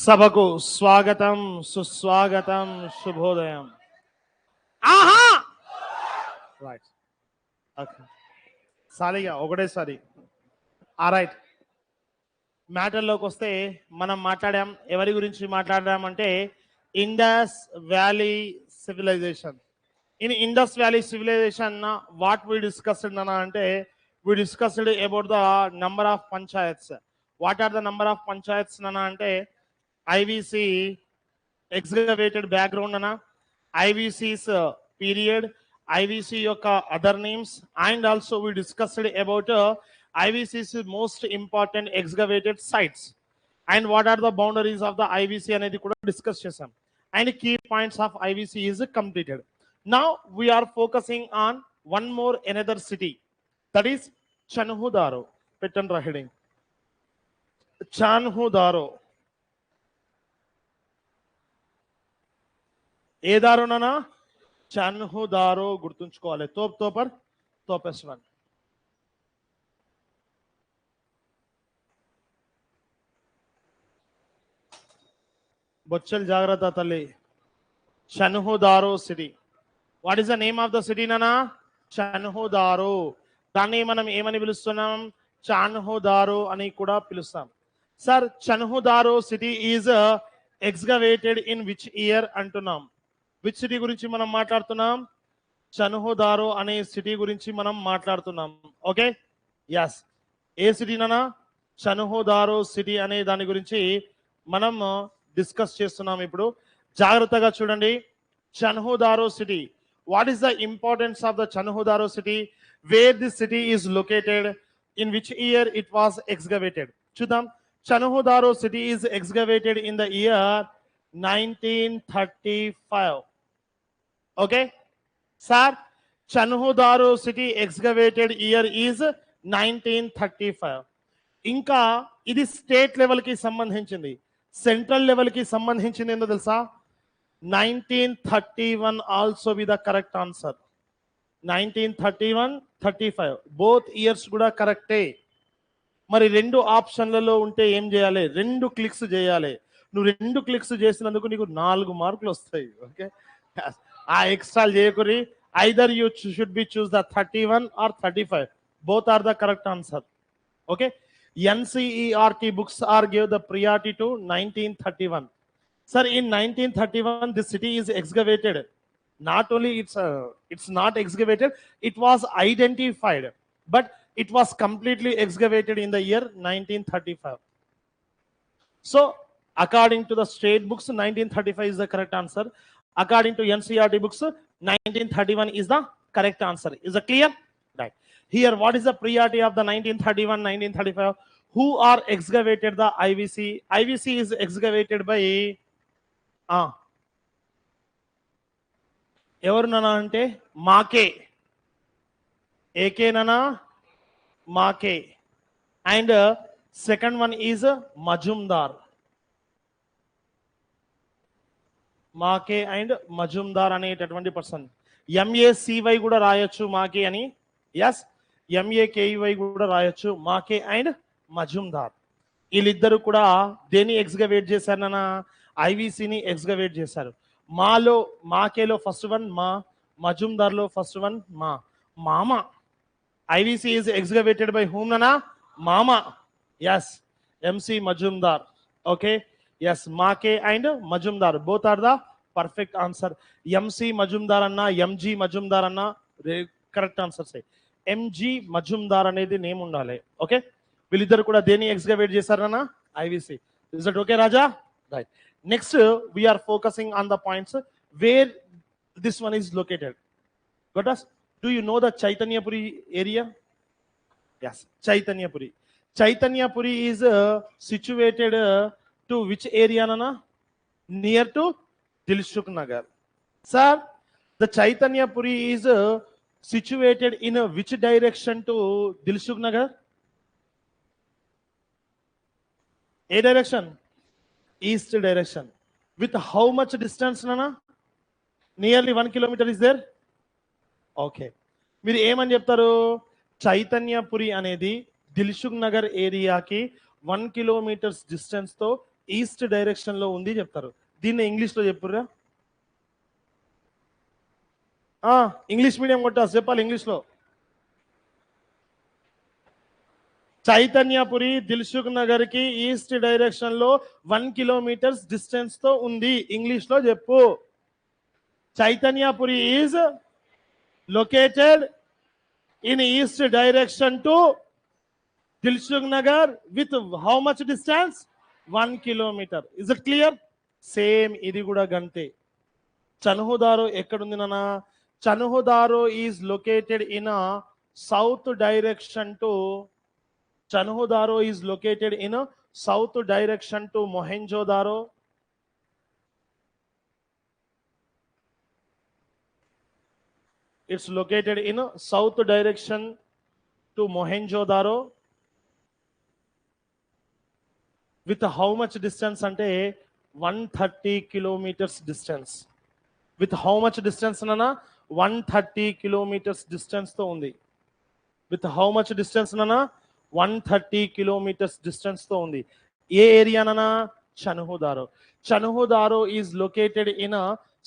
సభకు స్వాగతం, సుస్వాగతం, శుభోదయం. ఆహా రైట్, ఓకే, సాలిగా ఒకటేసారి. రైట్, మ్యాటర్లోకి వస్తే మనం మాట్లాడాం. ఎవరి గురించి మాట్లాడామంటే Indus valley civilization. In Indus valley civilization what we discussed అంటే we discussed about the number of panchayats. What are the number of panchayats nana ante IVC excavated background nana, IVC's period, IVC yokka other names, and also we discussed about IVC's most important excavated sites and what are the boundaries of the IVC anedi kuda discuss chesam, and key points of IVC is completed. Now we are focusing on one more another city, that is Chanhudaro. Pettan heading Chanhudaro. ఏ దారోనా? చన్హుదారో గుర్తుంచుకోవాలి. తోపర్ తోపెస్వన్. బొచ్చల్ జాగ్రత్త తల్లి. Chanhudaro city. What is the name of the city నానా? చన్హుదారో. దాన్ని మనం ఏమని పిలుస్తున్నాం? చాన్హుదారో అని కూడా పిలుస్తాం. Sir, Chanhudaro city is excavated in which year అంటున్నాం. విచ్ సిటీ గురించి మనం మాట్లాడుతున్నాం? చన్హుదారో అనే సిటీ గురించి మనం మాట్లాడుతున్నాం. Okay, yes. ఏ సిటీ నానా? చన్హుదారో సిటీ అనే దాని గురించి మనం డిస్కస్ చేస్తున్నాం. ఇప్పుడు జాగ్రత్తగా చూడండి. Chanhudaro city. What is the importance of the Chanhudaro city? Where this city is located, in which year it was excavated. చూద్దాం. Chanhudaro city is excavated in the year 1935. Okay, sir, Chanhudaro city excavated year is 1935. ఇంకా ఇది state level కి సంబంధించింది, central level కి సంబంధించింది. ఏందో తెలుసా? 1931 also be the correct answer. 1931, 35 both years కూడా కరెక్టే. మరి రెండు ఆప్షన్లలో ఉంటే ఏం చేయాలి? రెండు క్లిక్స్ చేయాలి. నువ్వు రెండు క్లిక్స్ చేసినందుకు నీకు 4 మార్కులు వస్తాయి. ఓకే, ఆ ఎక్స్ట్రాలు చేయకురి. Either you should be choose the 31 or 35. Both are the correct answer. Okay, NCERT books are gave the priority to 1931. Sir, in 1931 this city is excavated. Not only it's not excavated, it was identified, but it was completely excavated in the year 1935. So according to the state books, 1935 is the correct answer. According to NCERT books, 1931 is the correct answer. Is it clear? Right. Here, what is the priority of the 1931, 1935? Who are excavated the IVC? IVC is excavated by ఎవరు నానా అంటే మాకే. AK నానా? మాకే. And second one is Majumdar. మాకే and Majumdar అనేటటువంటి person. MACY కూడా రాయొచ్చు మాకే అని. ఎస్, MAKEY కూడా రాయొచ్చు. మాకే అండ్ మజుందార్. వీళ్ళిద్దరు కూడా దేన్ని ఎక్స్కవేట్ చేశారు నాన్న? ఐవీసీని ఎక్స్కవేట్ చేశారు. మాకేలో ఫస్ట్ వన్ మా, మజుందార్లో ఫస్ట్ వన్ మా. మామ. IVC is excavated by whom నాన్న? మామ. Yes, MC Majumdar. Okay, yes, Mackay and Majumdar both are the perfect answer. MC Majumdar అన్న, MG మజుందార్ అన్న కరెక్ట్ ఆన్సర్స్. MG మజుందార్ అనేది నేమ్ ఉండాలి. ఓకే, వీళ్ళిద్దరు కూడా దేన్ని ఎక్స్కవేట్ చేశారన్న? ఐవీసీ. ఇస్ దట్ ఓకే రాజా? Right. Next we are focusing on the points where this one is located. గొటస్, do you know the Chaitanyapuri area? Yes, Chaitanyapuri. Chaitanyapuri is situated to which area నాన్న? Near to Dilsukh Nagar. Sir, the Chaitanyapuri is situated in which direction to Dilsukh Nagar? A direction? East direction. With how much distance, Nana? Nearly 1 kilometer is there? Okay. మీరు ఏమని చెప్తారు? చైతన్యపురి అనేది దిల్సుఖ్ నగర్ ఏరియాకి 1 kilometers distance తో east direction లో ఉంది చెప్తారు. దీన్ని ఇంగ్లీష్ లో చెప్పుర్రా. ఇంగ్లీష్ మీడియం కొట్టా చెప్పాలి ఇంగ్లీష్ లో. చైతన్యపురి దిల్సుఖ్ నగర్ కి ఈస్ట్ డైరెక్షన్ లో 1 కిలోమీటర్స్ డిస్టెన్స్ తో ఉంది. ఇంగ్లీష్ లో చెప్పు. Chaitanyapuri is located in east direction to Dilsukh Nagar with how much distance? 1 kilometre. Is it clear? Same ఇది కూడా గంతే. చన్హుదారో ఎక్కడుంది నాన్న? Chanhudaro is located in south direction to Chanhudaro is located in a south direction to Mohenjo-daro. It's located in a south direction to Mohenjo-daro. With how much distance? Ante 130 kilometers distance. With how much distance nana? 130 kilometers distance to undi. With how much distance nana? 130 kilometers distance తో ఉంది. ఏ area ననా? Chanhudaro. Chanhudaro is located in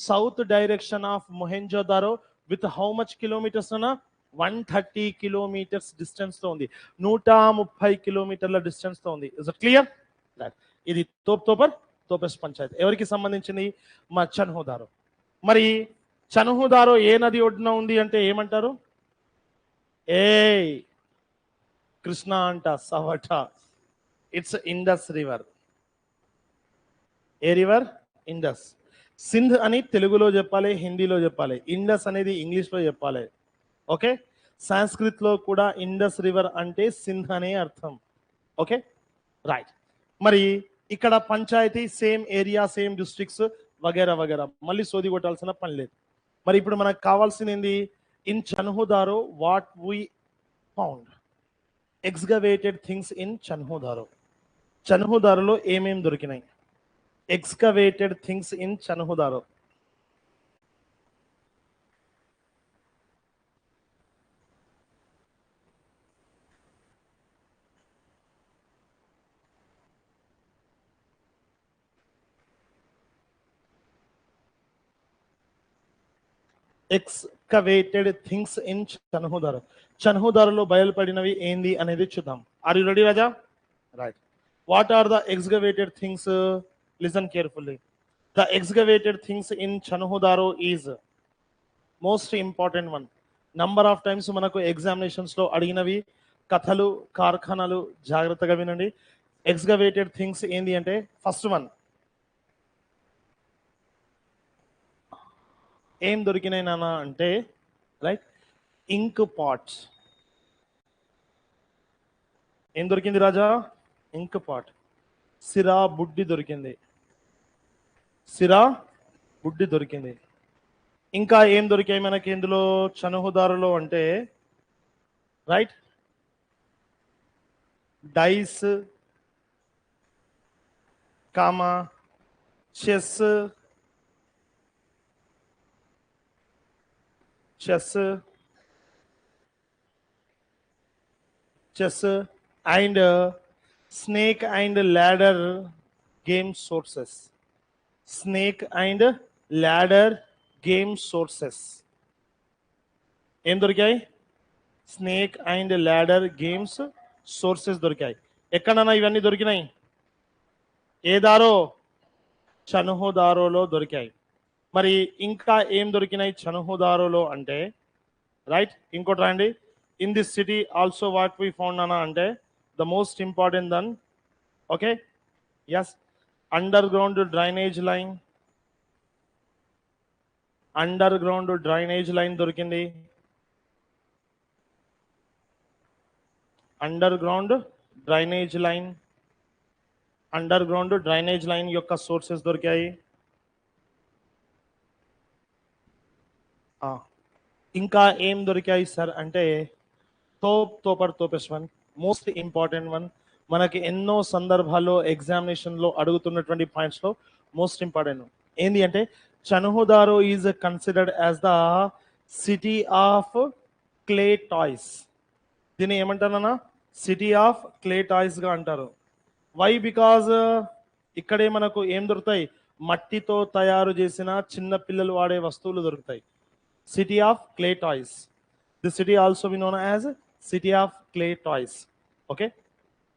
south direction of Mohenjodaro with how much kilometers అనా? 130 kilometres distance తో ఉంది. 130 కిలోమీటర్ల distance తో ఉంది. Is it clear? ఇది తోపెస్ పంచాయత్ ఎవరికి సంబంధించింది? మా చన్హుదారో. మరి చన్హుదారో ఏ నది ఒడ్డున ఉంది అంటే ఏమంటారు? కృష్ణ అంట సవట. It's Indus river. ఏ రివర్? ఇండస్. సింధ్ అని తెలుగులో చెప్పాలి, హిందీలో చెప్పాలి. ఇండస్ అనేది ఇంగ్లీష్లో చెప్పాలి. ఓకే. సంస్కృత్ లో కూడా ఇండస్ రివర్ అంటే సింధ్ అనే అర్థం. Okay right. మరి ఇక్కడ పంచాయతీ సేమ్ ఏరియా, సేమ్ డిస్ట్రిక్ట్స్ వగేరా వగేరా, మళ్ళీ సోది కొట్టాల్సిన పని లేదు. మరి ఇప్పుడు మనకు కావాల్సింది ఏంది? In Chanhudaro what we found excavated things in Chanhudaro. చన్హుదారోలో ఏమేం దొరికినాయి? Excavated things in Chanhudaro. Excavated things in Chanhudaro. చన్హుదారోలో బయలుపడినవి ఏంది అనేది చూద్దాం. ఆర్ యు రెడీ రాజా? Right. What are the excavated things? Listen carefully. The excavated things in Chanhudaro is most important one. Number of times మనకు ఎగ్జామినేషన్స్ లో అడిగినవి కథలు, కార్ఖానాలు. జాగ్రత్తగా వినండి. ఎక్స్కవేటెడ్ థింగ్స్ ఏంది అంటే ఫస్ట్ వన్ ఏం దొరికినాయి నాన్న అంటే రైట్ ఇంక్ పాట్స్. ఏం దొరికింది రాజా? ఇంక్ పాట్. సిరా బుడ్డి దొరికింది. సిరా బుడ్డి దొరికింది. ఇంకా ఏం దొరికాయి మనకి ఇందులో చన్హుదారోలో అంటే right dice, comma, chess, and snake and ladder game sources. Snake and ladder game sources. ఏం దొరికాయి? Snake and ladder games sources దొరికాయి. ఎక్కడన్నా ఇవన్నీ దొరికినాయి? ఏ దారో? చన్హుదారోలో దొరికాయి. మరి ఇంకా ఏం దొరికినాయి చన్హుదారోలో అంటే రైట్ ఇంకోటి రాండి. In this city also what we found అన్నా అంటే the most important then okay yes underground drainage line. Underground drainage line దొరికింది. Underground drainage line. Underground drainage line యొక్క సోర్సెస్ దొరికాయి. ఇంకా ఏం దొరికాయి సార్ అంటే తోపెస్ వన్ మోస్ట్ ఇంపార్టెంట్ వన్. మనకి ఎన్నో సందర్భాల్లో ఎగ్జామినేషన్లో అడుగుతున్నటువంటి పాయింట్స్లో మోస్ట్ ఇంపార్టెంట్ ఏంది అంటే Chanhudaro is considered as the city of clay toys. దీన్ని ఏమంటారన్నా? సిటీ ఆఫ్ క్లే టాయ్స్ గా అంటారు. వై? బికాజ్ ఇక్కడే మనకు ఏం దొరుకుతాయి? మట్టితో తయారు చేసిన చిన్న పిల్లలు వాడే వస్తువులు దొరుకుతాయి. City of clay toys. The city also we known as city of clay toys. Okay,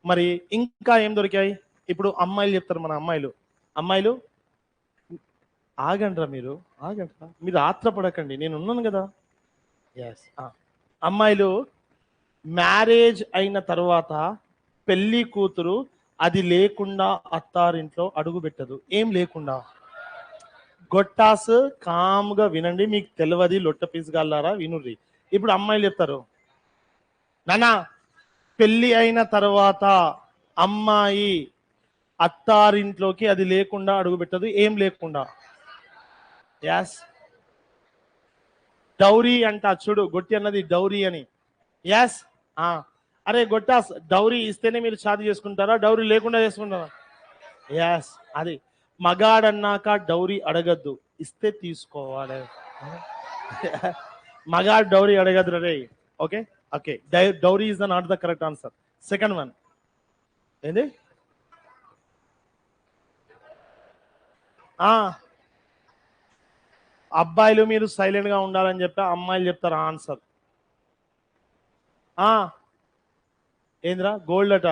మరి ఇంకా ఏం దొరికాయి? ఇప్పుడు అమ్మాయిలు చెప్తారు, మన అమ్మాయిలు ఆగండ్రా, మీరు ఆత్రపడకండి, నేను ఉన్నాను కదా. ఎస్, అమ్మాయిలు మ్యారేజ్ అయిన తర్వాత పెళ్లి కూతురు అది లేకుండా అత్తారింట్లో అడుగు పెట్టదు. ఏం లేకుండా? గొట్టాస్ కామ్గా వినండి, మీకు తెలియదు లొట్ట పీసుగాలారా, వినుర్రి. ఇప్పుడు అమ్మాయిలు చెప్తారు, నానా పెళ్లి అయిన తర్వాత అమ్మాయి అత్తారింట్లోకి అది లేకుండా అడుగు పెట్టదు. ఏం లేకుండా? యాస్, డౌరీ అంట. చూడు, గొట్టి అన్నది డౌరీ అని. యాస్, అరే గొట్టాస్, డౌరీ ఇస్తేనే మీరు షాదీ చేసుకుంటారా, డౌరీ లేకుండా చేసుకుంటారా? యాస్, అది మగాడన్నాక డౌరీ అడగద్దు, ఇస్తే తీసుకోవాలి. మగాడు డౌరీ అడగద్దు రే. Okay okay, dowry is the not the correct answer. Second one ఏంది? అబ్బాయిలు మీరు సైలెంట్ గా ఉండాలని చెప్పి అమ్మాయిలు చెప్తారు ఆన్సర్. ఏంద్రా గోల్డ్ అట?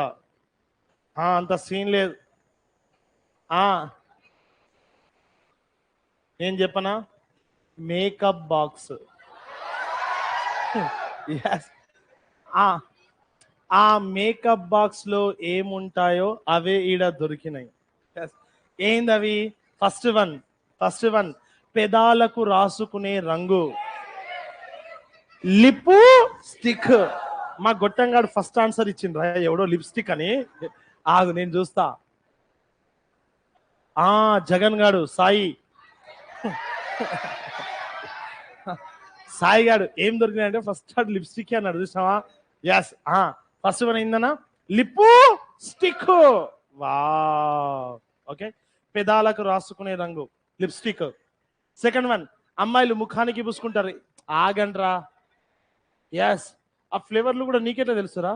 అంత సీన్ లేదు. నేను చెప్పనా? Makeup box. ఆ మేకప్ బాక్స్ లో ఏముంటాయో అవే ఈడ దొరికినాయి. ఏందవి? ఫస్ట్ వన్ పెదాలకు రాసుకునే రంగు, లిప్ స్టిక్. మా గొట్టంగాడు ఫస్ట్ ఆన్సర్ ఇచ్చిండ్రా, ఎవడో లిప్స్టిక్ అని. ఆగు నేను చూస్తా. జగన్ గాడు, సాయి గాడు ఏం దొరికినాయంటే ఫస్ట్ లిప్స్టిక్ అన్నాడు, చూసావా? ఎస్, ఫస్ట్ వన్ ఏందన్నా? Lip stick. వా, ఓకే, పెదాలకు రాసుకునే రంగు లిప్స్టిక్. సెకండ్ వన్, అమ్మాయిలు ముఖానికి పూసుకుంటారు. ఆగండ్రా. ఎస్, ఆ ఫ్లేవర్లు కూడా నీకెట్లా తెలుసురా?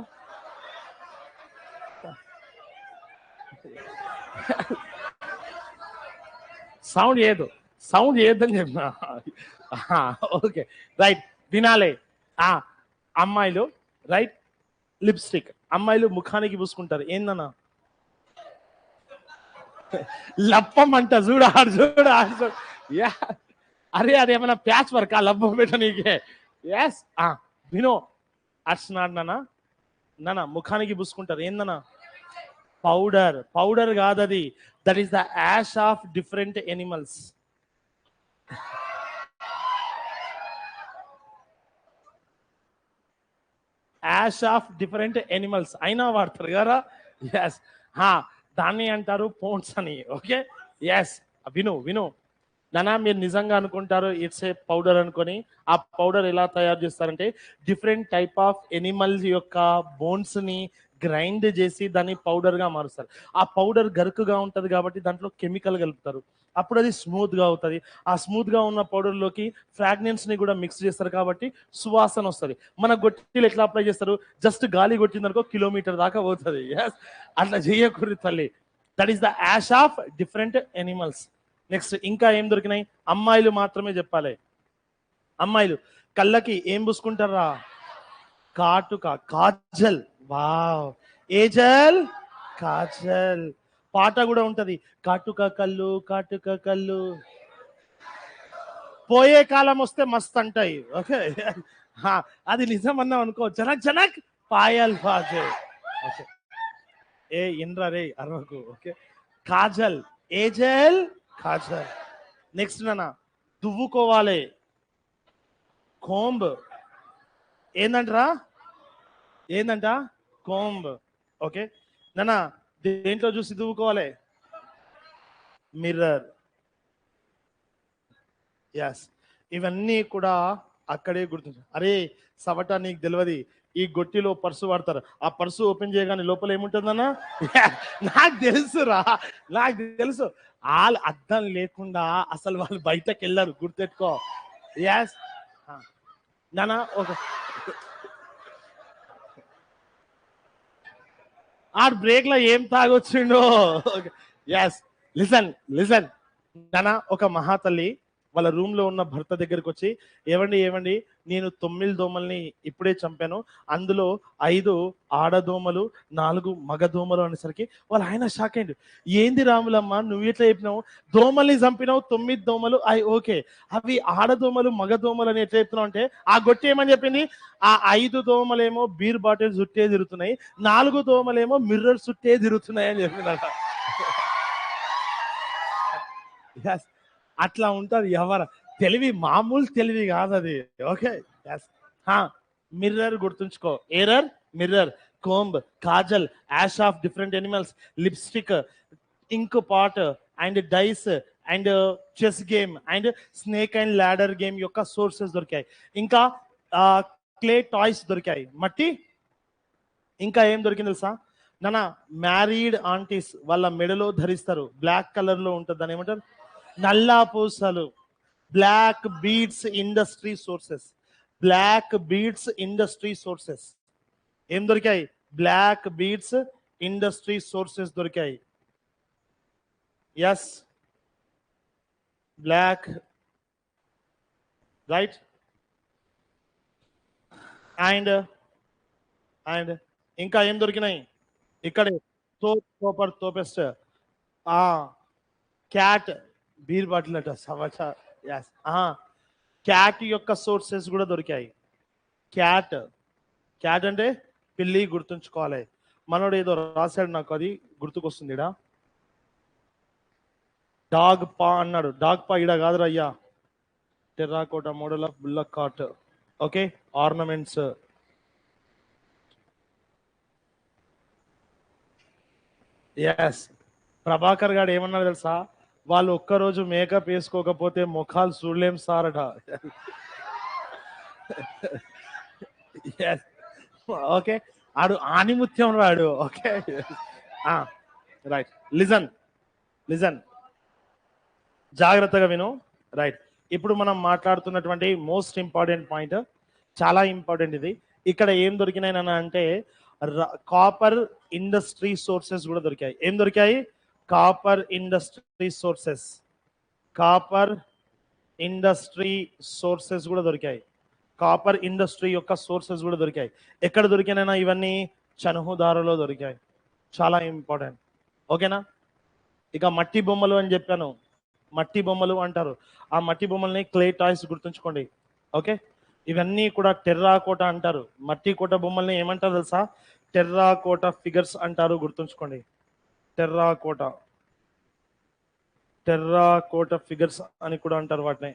సౌండ్ చేయొద్దని చెప్పిన. ఓకే రైట్, వినాలే. అమ్మాయిలు రైట్, లిప్స్టిక్. అమ్మాయిలు ముఖానికి పూసుకుంటారు. ఏందన్నా? లప్పం అంట. చూడు. యా, అరే అదేమన్నా ప్యాచ్ వర్క్ ఆ లప్పం పెట్ట నీకే? ఎస్, వినో, అర్చనాడు నాన్న ముఖానికి పూసుకుంటారు. ఏందన్నా? పౌడర్ కాదు అది, that is the ash of different animals. Ash of different animals అయినా వాడతారు కదా. ఎస్, దాన్ని అంటారు పోన్స్ అని. ఓకే, ఎస్, విను నానా, మీరు నిజంగా అనుకుంటారు ఇట్స్ ఏ పౌడర్ అనుకొని. ఆ పౌడర్ ఎలా తయారు చేస్తారంటే డిఫరెంట్ టైప్ ఆఫ్ ఎనిమల్స్ యొక్క బోన్స్ ని గ్రైండ్ చేసి దాన్ని పౌడర్ గా మారుస్తారు. ఆ పౌడర్ గరుకుగా ఉంటది కాబట్టి దాంట్లో కెమికల్ కలుపుతారు, అప్పుడు అది స్మూత్ గా అవుతుంది. ఆ స్మూత్ గా ఉన్న పౌడర్ లోకి ఫ్రాగ్రెన్స్ ని కూడా మిక్స్ చేస్తారు కాబట్టి సువాసన వస్తుంది. మన గొట్టిలు ఎట్లా అప్లై చేస్తారు? జస్ట్ గాలి కొట్టిందనుకో కిలోమీటర్ దాకా పోతుంది. అట్లా చేయకూడదు తల్లి. That is the ash of different animals. Next ఇంకా ఏం దొరికినాయి? అమ్మాయిలు మాత్రమే చెప్పాలి. అమ్మాయిలు కళ్ళకి ఏం పూసుకుంటారా? కాటుక, కాజల్. వావ్, ఏజల్, కాజల్. పాట కూడా ఉంటది, కాటుక కళ్ళు. పోయే కాలం వస్తే మస్త్ అంటాయి. ఓకే, అది నిజం అన్నాం అనుకో, జనక్ పాయల్ బాజే. ఓకే, ఏ ఇంద్ర రే అరవకు. ఓకే, కాజల్, ఏజల్, కాజల్. నెక్స్ట్ నాన్న, దువ్వుకోవాలి, కోంబ్. ఏందంట? కోంబ్. ఓకే నాన్న, దేంట్లో చూసి దువ్వుకోవాలి? మిర్రర్. ఎస్, ఇవన్నీ కూడా అక్కడే గుర్తు. అరే సవట, నీకు తెలియదు, ఈ గొట్టిలో పర్సు వాడతారు. ఆ పర్సు ఓపెన్ చేయగానే లోపల ఏముంటుందన్నా? నాకు తెలుసు. వాళ్ళు అర్థం లేకుండా అసలు వాళ్ళు బయటకు వెళ్ళారు, గుర్తెట్టుకో. ఎస్ నానా, ఒక బ్రేక్ లో ఏం తాగొచ్చిండో. Yes, listen listen. నాన్న, ఒక మహాతల్లి వాళ్ళ రూమ్ లో ఉన్న భర్త దగ్గరికి వచ్చి, ఏవండి ఏవండి, నేను 9 దోమల్ని ఇప్పుడే చంపాను, అందులో 5 ఆడదోమలు 4 మగ దోమలు అనేసరికి వాళ్ళ ఆయన షాక్ అయ్యిండు. ఏంది రాములమ్మ, నువ్వు ఇట్లా చెప్పినావు, దోమల్ని చంపినావు 9 దోమలు, ఓకే, అవి ఆడదోమలు మగ దోమలు అని ఎట్లా చెప్తున్నావు అంటే, ఆ గొట్టి ఏమని చెప్పింది, ఆ 5 దోమలేమో బీర్ బాటిల్ చుట్టే తిరుగుతున్నాయి, 4 దోమలేమో మిర్రర్ చుట్టే తిరుగుతున్నాయి అని చెప్పిందట. Yes. అట్లా ఉంటది ఎవరు తెలివి, మామూలు తెలివి కాదు అది. ఓకే. ఎస్. మిర్రర్ గుర్తుంచుకో, error, mirror, comb, kajal, ash of different animals, lipstick, ink pot and dice and chess game and snake and ladder game యొక్క సోర్సెస్ దొరికాయి. ఇంకా క్లే టాయ్స్ దొరికాయి, మట్టి. ఇంకా ఏం దొరికింది తెలుసా నాన్న, మ్యారీడ్ ఆంటీస్ వాళ్ళ మెడలో ధరిస్తారు, బ్లాక్ కలర్ లో ఉంటుంది, దాని ఏమంటారు, నల్లా పూసలు. Black beads industry sources, black beads industry sources ఏం దొరికాయి, బ్లాక్ బీడ్స్ ఇండస్ట్రీ సోర్సెస్ దొరికాయి. Yes, black, right. And and ఇంకా ఏం దొరికినాయి ఇక్కడే, సూపర్ తోపెస్ట్, ఆ క్యాట్, బీర్ బాటిల్ అట సవచ. ఎస్, క్యాట్ యొక్క సోర్సెస్ కూడా దొరికాయి. క్యాట్, క్యాట్ అంటే పిల్లి, గుర్తుంచుకోవాలి. మనోడు ఏదో రాశాడు, నాకు అది గుర్తుకొస్తుంది. ఇడా డాగ్ పా అన్నాడు, డాగ్ పా ఇడా కాదురా అయ్యా, terracotta model of bullock cart. Okay, ornaments. Yes, Prabhakar గారు ఏమన్నారు తెలుసా, వాళ్ళు ఒక్కరోజు మేకప్ వేసుకోకపోతే ముఖాలు చూడలేం సార్ అట. ఓకే, ఆడు ఆనిముత్యం రాడు. Okay, right. లిజన్ లిజన్, జాగ్రత్తగా విను. రైట్, ఇప్పుడు మనం మాట్లాడుతున్నటువంటి మోస్ట్ ఇంపార్టెంట్ పాయింట్, చాలా ఇంపార్టెంట్ ఇది. ఇక్కడ ఏం దొరికినాయి అంటే, కాపర్ ఇండస్ట్రీ సోర్సెస్ కూడా దొరికాయి. ఏం దొరికాయి, copper industry sources, copper industry sources కూడా దొరికాయి. కాపర్ ఇండస్ట్రీ యొక్క సోర్సెస్ కూడా దొరికాయి. ఎక్కడ దొరికినైనా ఇవన్నీ చనుహుదారులో దొరికాయి, చాలా ఇంపార్టెంట్. ఓకేనా. ఇక మట్టి బొమ్మలు అని చెప్పాను, మట్టి బొమ్మలు అంటారు, ఆ మట్టి బొమ్మల్ని క్లే టాయ్స్ గుర్తుంచుకోండి. ఓకే, ఇవన్నీ కూడా టెర్రాకోట అంటారు. మట్టి కోట బొమ్మల్ని ఏమంటారు తెలుసా, టెర్రాకోట ఫిగర్స్ అంటారు, గుర్తుంచుకోండి. టెర్రాకోట, టెర్రాకోట ఫిగర్స్ అని కూడా అంటారు వాటిని.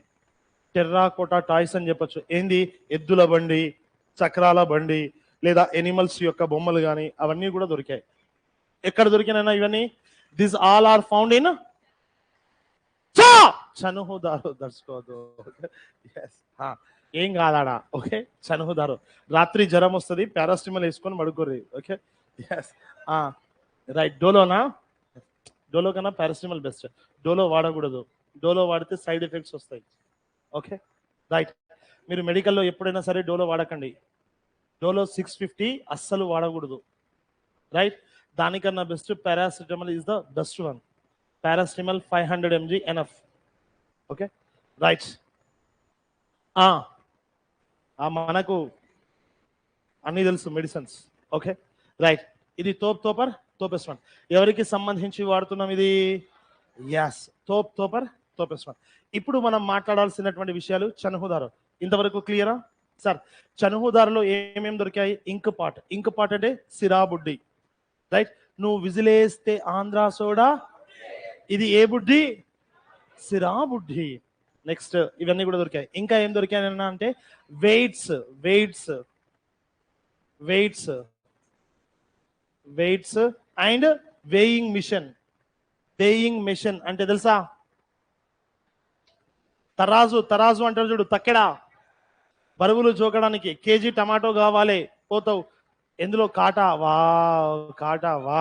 టెర్రాకోటా టాయ్స్ అని చెప్పొచ్చు. ఏంది, ఎద్దుల బండి, చక్రాల బండి, లేదా ఎనిమల్స్ యొక్క బొమ్మలు కానీ అవన్నీ కూడా దొరికాయి. ఎక్కడ దొరికినైనా ఇవన్నీ, this all are found in Chanhudaro. దర్శకోదు. ఏం కాదాడా. ఓకే, చనుహుదారు. రాత్రి జ్వరం వస్తుంది, పారాస్టిమల్ వేసుకొని పడుకోర్రి. Okay, yes, right. డోలోనా, డోలో కన్నా పారాస్టిమల్ బెస్ట్. డోలో వాడకూడదు, డోలో వాడితే సైడ్ ఎఫెక్ట్స్ వస్తాయి. Okay, right. మీరు మెడికల్లో ఎప్పుడైనా సరే డోలో వాడకండి. డోలో 650 అస్సలు వాడకూడదు. రైట్, దానికన్నా best paracetamol is the best one. Paracetamol 500 mg enough. Okay, right. మనకు అన్ని తెలుసు మెడిసిన్స్. Okay, right. ఇది తోపెస్ట్ వన్. ఎవరికి సంబంధించి వాడుతున్నాం ఇది, ఎస్, తోపెస్ట్ వన్. ఇప్పుడు మనం మాట్లాడాల్సినటువంటి విషయాలు చనుహుదారు. ఇంతవరకు క్లియరా సార్? చనుహుదారులో ఏమేమి దొరికాయి, ఇంక్ పాట్. ఇంక్ పాట్ అంటే సిరాబుడ్డి, రైట్. నువ్వు విజిలేస్తే ఆంధ్ర సోడా, ఇది ఏ బుడ్డి, సిరాబుడ్డి. నెక్స్ట్ ఇవన్నీ కూడా దొరికాయి. ఇంకా ఏం దొరికాయి అంటే, weights, weights, weights, weights and weighing machine. Weighing machine అంటే తెలుసా, తరాజు, తరాజు అంటారు చూడు, తక్కెడా, బరువులు జోకడానికి. కేజీ టమాటో కావాలి, పోతావు ఎందులో, కాటా. వా, కాటా, వా.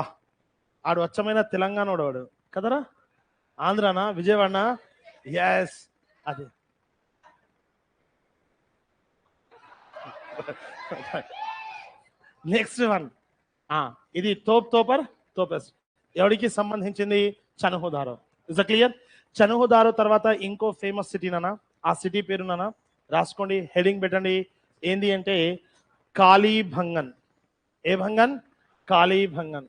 ఆడు అచ్చమైన తెలంగాణ వాడు కదరా, ఆంధ్రానా, విజయవాడనా. ఎస్, అది. నెక్స్ట్ వన్, ఇది తోపెస్ట్. ఎవరికి సంబంధించింది, Chanhudaro. Is the clear? Chanhudaro తర్వాత ఇంకో ఫేమస్ సిటీ నానా, ఆ సిటీ పేరు నానా రాసుకోండి, హెడింగ్ పెట్టండి. ఏంది అంటే కాళీభంగన్. ఏ భంగన్? కాళీభంగన్.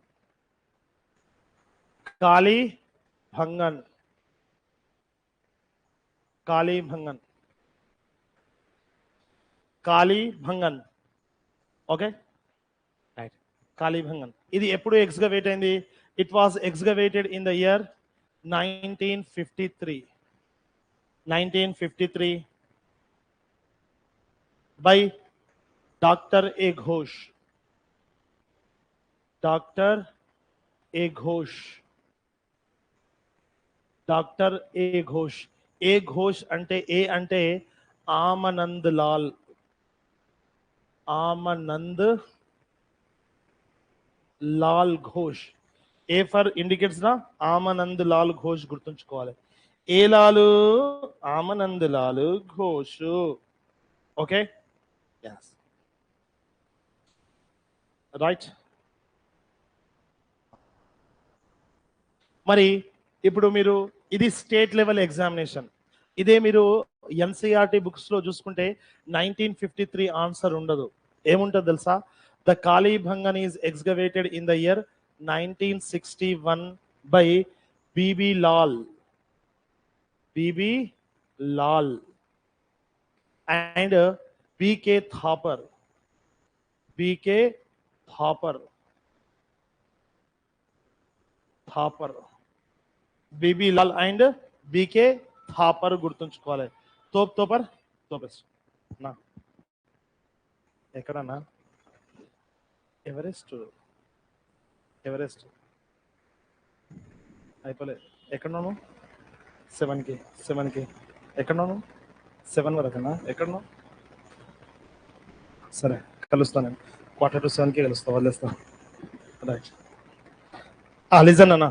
కాళీభంగన్. కాళీభంగన్. కాళీభంగన్. Okay right. కాళీభంగన్ ఇది ఎప్పుడు ఎక్స్కవేట్ అయింది? It was excavated in the year 1953. 1953 by Dr. A. Ghosh. Dr. A. Ghosh. Dr. A. Ghosh. A. Ghosh అంటే ఏ అంటే Amanand Lal. Amanand Lal Ghosh. A for indicates నా ఆమనంద్ లాల్ ఘోష్ గుర్తుంచుకోవాలి. ఏ Lal? Amanand Lal Ghosh. Okay yes right. మరి ఇప్పుడు మీరు ఇది స్టేట్ లెవెల్ ఎగ్జామినేషన్. ఇదే మీరు ఎన్సీఆర్టీ బుక్స్ లో చూసుకుంటే 1953 ఆన్సర్ ఉండదు. ఏముంటుంది తెలుసా? The Kalibangan is excavated in the year 1961 by B B Lal. B B Lal and B K Thapar. B K Thapar. Thapar. B B Lal and B K Thapar గుర్తుంచుకోవాలి. తోపర్ తోపస్ నా ఎక్కడన్నా ఎవరెస్ట్. ఎవరెస్ట్ అయిపోలేదు. ఎక్కడున్నాను? 7కి. 7కి ఎక్కడున్నాను? 7 వరకన్నా ఎక్కడున్నా? సరే కలుస్తాను నేను. 6:45కి కలుస్తా. వదిలేస్తా. రైట్. లిజన్ అన్నా.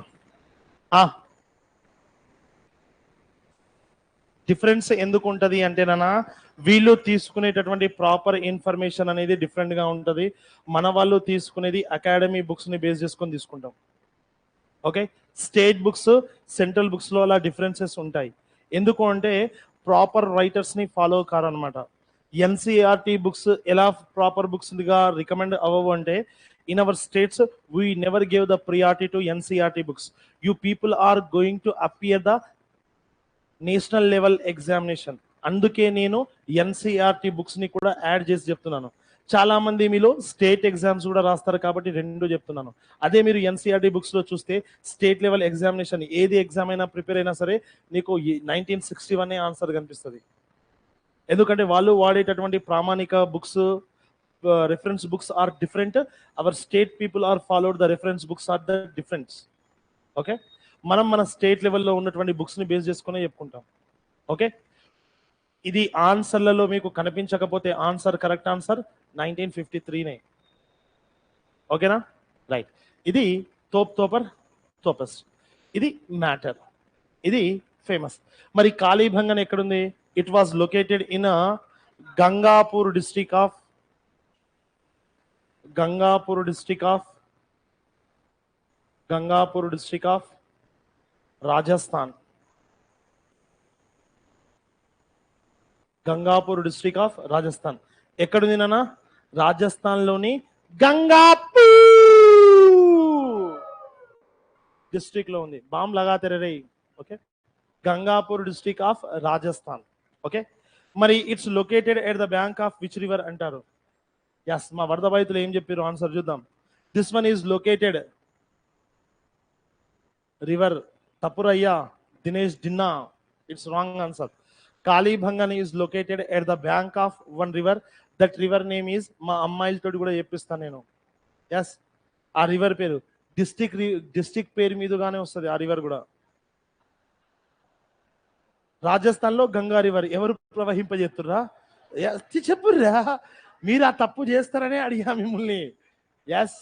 డిఫరెన్స్ ఎందుకు ఉంటుంది అంటేనా, వీళ్ళు తీసుకునేటటువంటి ప్రాపర్ ఇన్ఫర్మేషన్ అనేది డిఫరెంట్ గా ఉంటుంది. మన వాళ్ళు తీసుకునేది అకాడమీ బుక్స్ ని బేస్ చేసుకొని తీసుకుంటాం. Okay, state books central books లో అలా డిఫరెన్సెస్ ఉంటాయి. ఎందుకు అంటే ప్రాపర్ రైటర్స్ ని ఫాలో కారనమాట. ఎన్సీఆర్టీ బుక్స్ ఎలా ప్రాపర్ బుక్స్ గా రికమెండ్ అవ్వవు అంటే, in our states we never gave the priority to NCERT books. You people are going to appear the national level examination. అందుకే నేను ఎన్సీఆర్టీ బుక్స్ ని కూడా add చేసి చెప్తున్నాను. చాలా మంది మీలో స్టేట్ ఎగ్జామ్స్ కూడా రాస్తారు కాబట్టి రెండు చెప్తున్నాను. అదే మీరు ఎన్సీఆర్టీ బుక్స్ లో చూస్తే స్టేట్ లెవెల్ ఎగ్జామినేషన్ ఏది ఎగ్జామ్ అయినా ప్రిపేర్ అయినా సరే నీకు 1961 ఆన్సర్ కనిపిస్తుంది. ఎందుకంటే వాళ్ళు వాడేటటువంటి ప్రామాణిక books, reference books are different. Our state people are followed the reference books are the difference. Okay, మనం మన స్టేట్ లెవెల్లో ఉన్నటువంటి బుక్స్ ని బేస్ చేసుకునే చెప్పుకుంటాం. ఓకే, ఇది ఆన్సర్లలో మీకు కనిపించకపోతే ఆన్సర్, కరెక్ట్ ఆన్సర్ 1953నే. ఓకేనా? రైట్. ఇది తోపర్ తోపస్. ఇది మ్యాటర్. ఇది ఫేమస్. మరి కాళీభంగన్ ఎక్కడుంది? It was located in Gangapur district of Gangapur district of Rajasthan. Gangapur district of Rajasthan. ఎక్కడుంది నాన్న? రాజస్థాన్ లోని గంగాపూర్ డిస్ట్రిక్ట్ లో ఉంది. బాంబ్ లగాతే రే. Okay, Gangapur district of Rajasthan. Okay, మరి it's located at the bank of which river అంటారు? ఎస్, మా వరద బాధితులు ఏం చెప్పారు ఆన్సర్ చూద్దాం. This one is located river. తప్పురయ్యా దినేష్ డిన్నా, it's wrong answer. Kalibangan is located at the bank of one river. That river name is, మా అమ్మాయిలతో కూడా చెప్పిస్తాను నేను. ఎస్, ఆ రివర్ పేరు డిస్టిక్ పేరు మీదుగానే వస్తుంది ఆ రివర్ కూడా. రాజస్థాన్ లో గంగా రివర్ ఎవరు ప్రవహింపజేస్తుర్రా? చెప్పుర్రా, మీరు ఆ తప్పు చేస్తారనే అడిగా మిమ్మల్ని. ఎస్,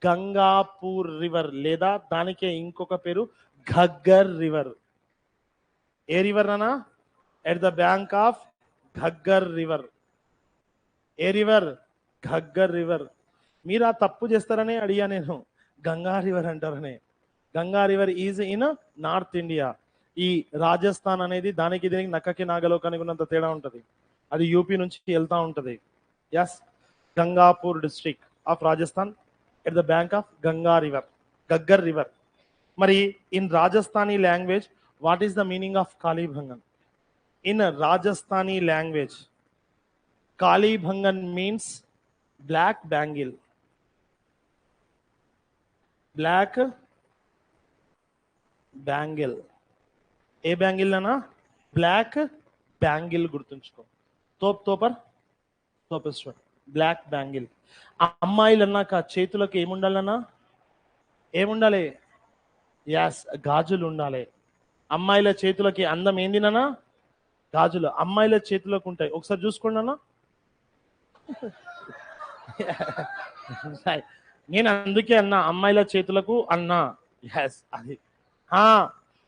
గంగాపూర్ రివర్, లేదా దానికే ఇంకొక పేరు ఘగ్గర్ రివర్. ఏ రివర్ అనా? At the bank of Ghaggar river. ఏ రివర్? ఘగ్గర్ రివర్. మీరు ఆ తప్పు చేస్తారనే అడిగా నేను, గంగా రివర్ అంటారనే. Ganga river is in north India. ఈ రాజస్థాన్ అనేది దానికి దీనికి నక్కకి నాగలోకానికి ఉన్నంత తేడా ఉంటుంది. అది యూపీ నుంచి వెళ్తా ఉంటుంది. Yes, Gangapur district of Rajasthan at the bank of Ganga river, Ghaggar river. మరి in Rajasthani language what is the meaning of Kalibangan? In Rajasthani language Kalibangan means black bangle. Black bangle. ఏ బ్యాంగిల్ అనా? Black bangle. గుర్తుంచుకో. తోపేశ్వర్ బ్లాక్ బ్యాంగిల్. అమ్మాయిలు అన్నాక చేతులకు ఏముండాలన్నా? ఏముండాలి? యాస్, గాజులు ఉండాలి. అమ్మాయిల చేతులకి అందం ఏందినా? గాజులు. అమ్మాయిల చేతులకు ఉంటాయి. ఒకసారి చూసుకోండి అన్న. నేను అందుకే అన్నా అమ్మాయిల చేతులకు అన్నా. ఎస్, అది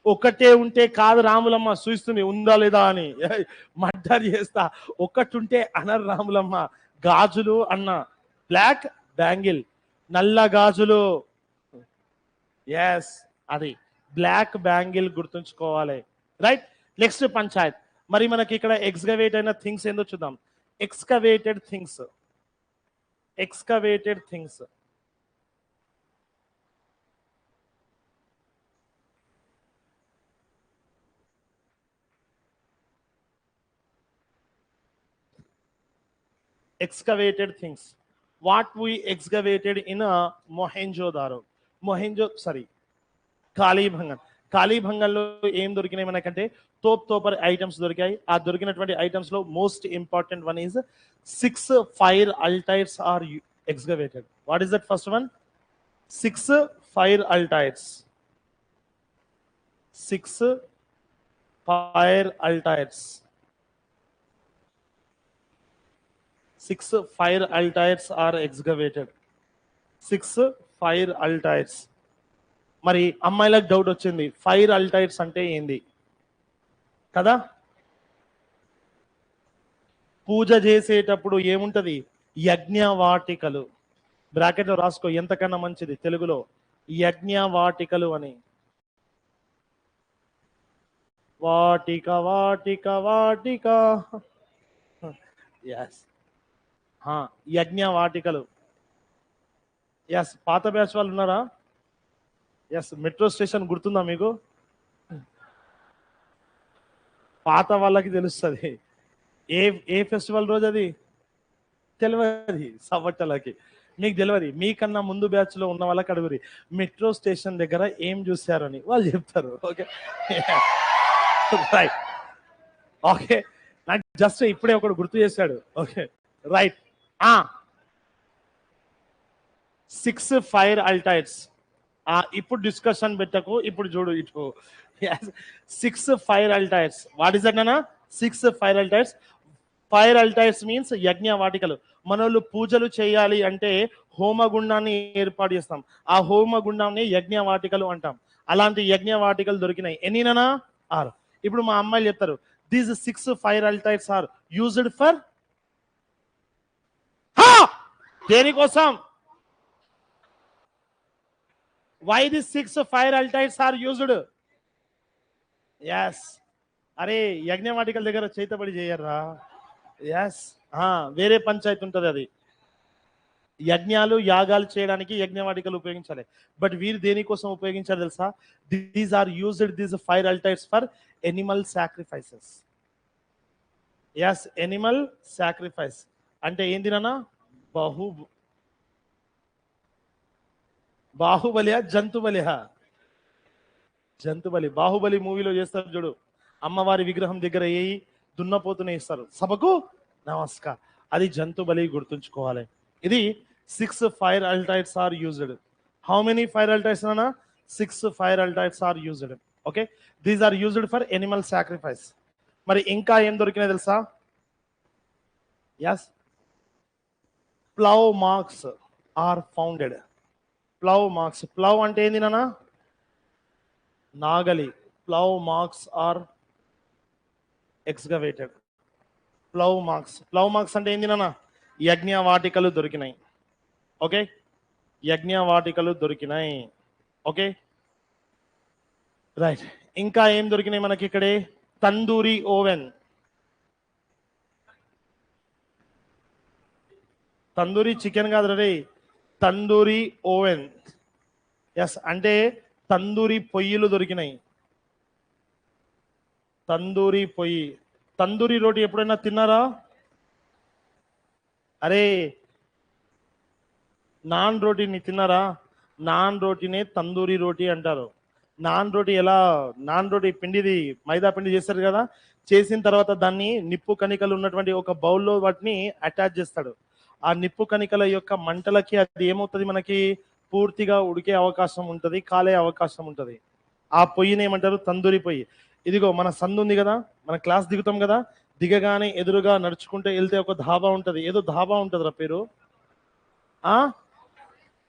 ఒకటే ఉంటే కాదు రాములమ్మ చూస్తుంది ఉందా లేదా అని మర్డర్ చేస్తా. ఒకటి ఉంటే అనర్ రాములమ్మ. గాజులు అన్న. బ్లాక్ బ్యాంగిల్, నల్ల గాజులు. ఎస్, అది బ్లాక్ బ్యాంగిల్ గుర్తుంచుకోవాలి. రైట్. నెక్స్ట్ పంచాయత్. మరి మనకి ఇక్కడ ఎక్స్కవేట్ అయిన థింగ్స్ ఏందో చూద్దాం. Excavated things. Excavated things. excavated things. What we excavated in a Mohenjo-daro. Kalibangan. కాళీభంగన్లో ఏం దొరికినాయి మనకంటే తోపర్ ఐటమ్స్ దొరికాయి. ఆ దొరికినటువంటి ఐటమ్స్ లో most important one is 6 fire altars are excavated. What is that first one? 6 fire altars. 6 fire altars. 6 fire altars are excavated. 6 fire altars. మరి అమ్మాయిలకు doubt వచ్చింది, ఫైర్ అల్టైర్స్ అంటే ఏంది కదా? పూజ చేసేటప్పుడు ఏముంటది? యజ్ఞవాటికలు. బ్రాకెట్ లో రాసుకో, ఎంతకన్నా మంచిది తెలుగులో యజ్ఞవాటికలు అని. వాటిక వాటిక వాటిక. ఎస్, యజ్ఞవాటికలు. ఎస్, పాత బ్యాచ్ వాళ్ళు ఉన్నారా? ఎస్, మెట్రో స్టేషన్ గుర్తుందా మీకు? పాత వాళ్ళకి తెలుస్తుంది. ఏ ఫెస్టివల్ రోజు అది తెలియదు, సవట్టలకి. మీకు తెలియదు. మీకన్నా ముందు బ్యాచ్ లో ఉన్న వాళ్ళకి అడుగురి మెట్రో స్టేషన్ దగ్గర ఏం చూశారని, వాళ్ళు చెప్తారు. Okay right. ఓకే, నాకు జస్ట్ ఇప్పుడే ఒకడు గుర్తు చేశాడు. Okay right. 6 fire altars. ఇప్పుడు డిస్కషన్ పెట్టకు, ఇప్పుడు చూడు ఇటు. 6 fire altars. What is that అన్న? 6 fire altars. Fire altars means యజ్ఞవాటికలు. మనోళ్ళు పూజలు చేయాలి అంటే హోమగుండాన్ని ఏర్పాటు చేస్తాం. ఆ హోమగుండాన్ని యజ్ఞవాటికలు అంటాం. అలాంటి యజ్ఞవాటికలు దొరికినాయి. ఎన్నినా? 6. ఇప్పుడు మా అమ్మాయిలు చెప్తారు, these 6 fire altars are used for. దేనికోసం? why these 6 fire altars are used? yes, అరే యజ్ఞవాటికల దగ్గర చేతబడి చేయర్రా. ఎస్, వేరే పంచాయతీ ఉంటుంది. అది యజ్ఞాలు యాగాలు చేయడానికి యజ్ఞవాటికలు ఉపయోగించాలి. బట్ వీరు దేనికోసం ఉపయోగించారు తెలుసా? These are used, these fire altars for animal sacrifices. Yes, animal sacrifice అంటే ఏందినా? బాహుబలియా జంతుబలియా? జంతుబలి. బాహుబలి మూవీలో చేస్తారు చూడు, అమ్మవారి విగ్రహం దగ్గర దున్నపోతునే ఇస్తారు, సభకు నమస్కార్. అది జంతుబలి. గుర్తుంచుకోవాలి. ఇది 6 fire altars are used. How many fire altars అన్నా? 6 fire altars are used. Okay, these are used for animal sacrifice. మరి ఇంకా ఏం దొరికినాయి తెలుసా? Yes, plough marks are founded. Plough marks. Plough అంటే ఏంది నాన్న? నాగలి. Plough marks are excavated. Plough marks. Plough marks అంటే ఏంది నాన్న? యజ్ఞవాటికలు దొరికినాయి. ఓకే, యజ్ఞవాటికలు దొరికినాయి. Okay, right. ఇంకా ఏం దొరికినాయి మనకి ఇక్కడే? తందూరి ఓవెన్. తందూరి చికెన్ కాదు రే, తందూరి ఓవెన్. ఎస్, అంటే తందూరి పొయ్యిలు దొరికినాయి. తందూరి పొయ్యి. తందూరి రోటీ ఎప్పుడైనా తిన్నారా? అరే, నాన్ రోటీని తిన్నారా? నాన్ రోటీనే తందూరి రోటీ అంటారు. నాన్ రోటీ ఎలా? నాన్ రోటీ పిండిది మైదా పిండి చేస్తారు కదా, చేసిన తర్వాత దాన్ని నిప్పు కణికలు ఉన్నటువంటి ఒక బౌల్లో వాటిని అటాచ్ చేస్తాడు. ఆ నిప్పు కణికల యొక్క మంటలకి అది ఏమవుతుంది, మనకి పూర్తిగా ఉడికే అవకాశం ఉంటుంది, కాలే అవకాశం ఉంటుంది. ఆ పొయ్యిని ఏమంటారు? తందూరి పొయ్యి. ఇదిగో మన సందు ఉంది కదా, మన క్లాస్ దిగుతాం కదా, దిగగానే ఎదురుగా నడుచుకుంటే వెళ్తే ఒక ధాబా ఉంటుంది. ఏదో ధాబా ఉంటుందిరా పేరు, ఆ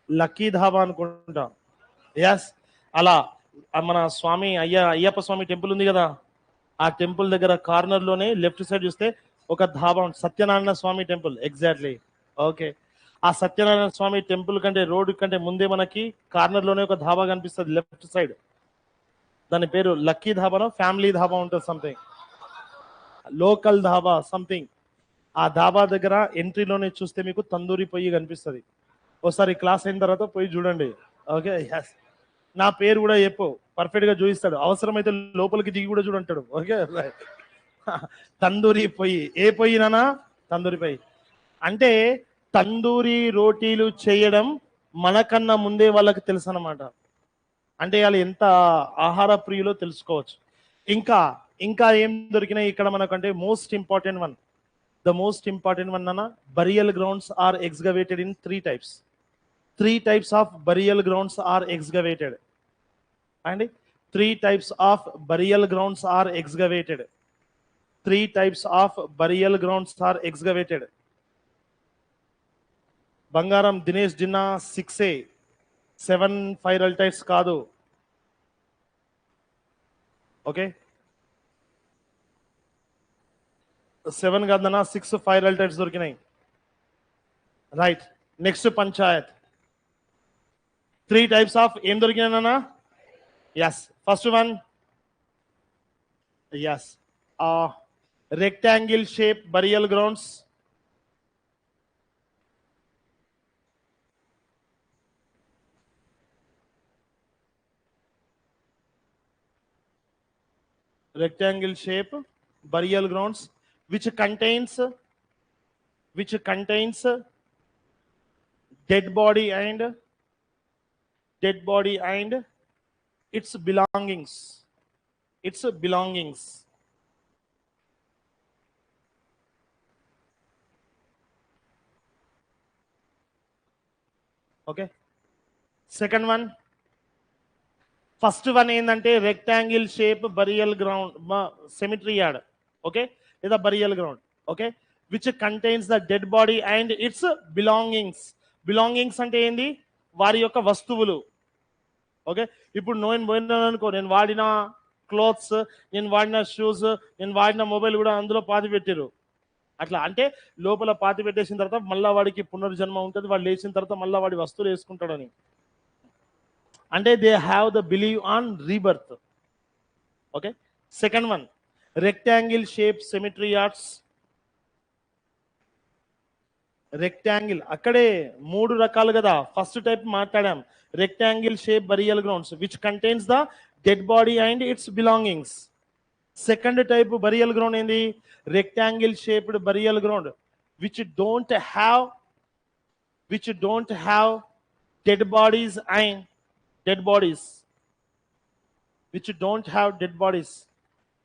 లక్కీ ధాబా అనుకుంటా. ఎస్, అలా మన స్వామి అయ్యప్ప స్వామి టెంపుల్ ఉంది కదా, ఆ టెంపుల్ దగ్గర కార్నర్ లోనే లెఫ్ట్ సైడ్ చూస్తే ఒక ధాబా ఉంటుంది, సత్యనారాయణ స్వామి టెంపుల్. ఎగ్జాక్ట్లీ. ఓకే. ఆ సత్యనారాయణ స్వామి టెంపుల్ కంటే రోడ్డు కంటే ముందే మనకి కార్నర్ లోనే ఒక ధాబా కనిపిస్తుంది లెఫ్ట్ సైడ్. దాని పేరు లక్కీ ధాబానో ఫ్యామిలీ ధాబా ఉంటుంది, సంథింగ్ లోకల్ ధాబా సంథింగ్. ఆ ధాబా దగ్గర ఎంట్రీలోనే చూస్తే మీకు తందూరి పొయ్యి కనిపిస్తుంది. ఒకసారి క్లాస్ అయిన తర్వాత పోయి చూడండి. ఓకే. ఎస్, నా పేరు కూడా చెప్పు, పర్ఫెక్ట్ గా చూపిస్తాడు. అవసరమైతే లోపలికి దిగి కూడా చూడంటాడు. ఓకే. తందూరి పొయ్యి. ఏ పొయ్యినా? తందూరి పొయ్యి. అంటే తందూరి రోటీలు చేయడం మనకన్నా ముందే వాళ్ళకి తెలుసు అన్నమాట. అంటే వాళ్ళు ఎంత ఆహార ప్రియులో తెలుసుకోవచ్చు. ఇంకా ఇంకా ఏం దొరికినాయి ఇక్కడ మనకంటే? Most important one, the most important one అన్న, burial grounds are excavated in 3 types. 3 types of burial grounds are excavated. And 3 types of burial grounds are excavated. 3 types of burial grounds are excavated. బంగారం దినేష్ జిన్నా 6A, 7 ఫైరల్ types కాదు. Okay, 7 కాదన్నా, 6 ఫైరల్ types దొరికినాయి. Right. Next panchayat. 3 types of ఏం దొరికినాయన్నా? Yes. First one, yes, rectangle shape burial grounds. Rectangle shape burial grounds which contains dead body and its belongings. Okay. Second one, first one ఏంటంటే rectangle shape burial ground, cemetery yard. Okay, లేదా burial ground. Okay, which contains the dead body and its belongings. Belongings అంటే ఏంది? వారి యొక్క వస్తువులు. Okay, ఇప్పుడు నేను పోయినాను అనుకో, నేను వాడిన క్లోత్స్, నేను వాడిన షూస్, నేను వాడిన మొబైల్ కూడా అందులో పాతి పెట్టారు. అట్లా అంటే లోపల పాతి పెట్టేసిన తర్వాత మళ్ళా వాడికి పునర్జన్మ ఉంటుంది, వాడు లేచిన తర్వాత మళ్ళీ వాడి వస్తువులు వేసుకుంటాడని. అంటే they have the believe on rebirth. Okay. Second one, rectangle shape cemetery yards. Rectangle అక్కడే 3 రకాలు కదా. ఫస్ట్ టైప్ మాట్లాడాం, rectangle shape burial grounds which contains the dead body and its belongings. Second type burial ground ఏంది? Rectangle shaped burial ground which don't have dead bodies and which don't have dead bodies,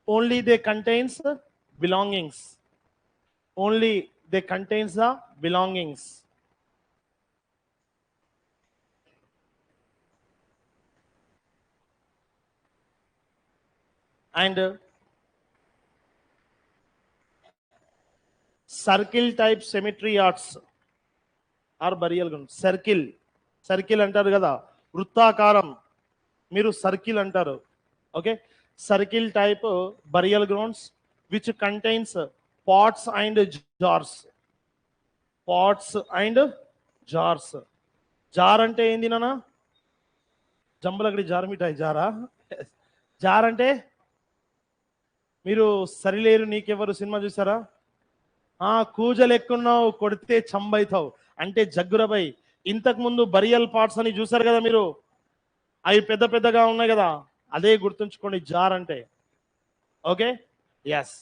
only they contains belongings. And circle type cemetery yachts are burial grounds. Circle అంటారు కదా, వృత్తాకారం, మీరు circle అంటారు. Okay, circle type burial grounds which contains pots and jars. Jar అంటే ఏంది నాన్న? జంబలగడి jar మిఠాయి జారా? జార్ అంటే మీరు సరిలేరు నీకెవరు సినిమా చూసారా? కూజలు ఎక్కున్నావు కొడితే చంబైతావు అంటే జగ్గురబై. ఇంతకు ముందు బరియల్ పార్ట్స్ అని చూసారు కదా మీరు, అవి పెద్ద పెద్దగా ఉన్నాయి కదా, అదే గుర్తుంచుకోండి జార్ అంటే. Okay, yes.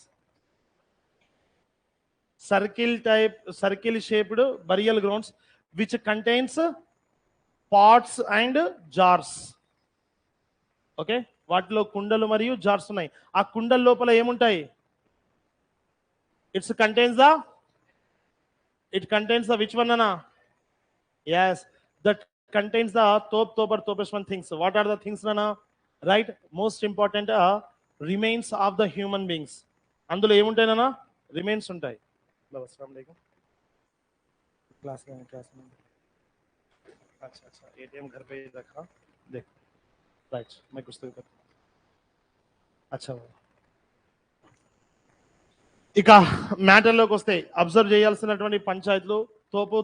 Circle shaped burial grounds which contains pots and jars. Okay, వాటిలో కుండలు మరియు జార్స్ ఉన్నాయి. ఆ కుండల లోపల ఏముంటాయి? It contains the which one అనా? ఎస్, దట్ కంటైన్స్ ద తోపేశ్వన్ things. What are the things అనా? Right, most important remains of the human beings. అందులో ఏముంటాయినా? రిమైన్స్ ఉంటాయి. क्लास में अच्छा एटीएम घर पे ही रखा देख. राइट, मैं कुछ तो कर. अच्छा, ఇక మ్యాటర్లోకి వస్తే అబ్జర్వ్ చేయాల్సినటువంటి పంచాయతీలు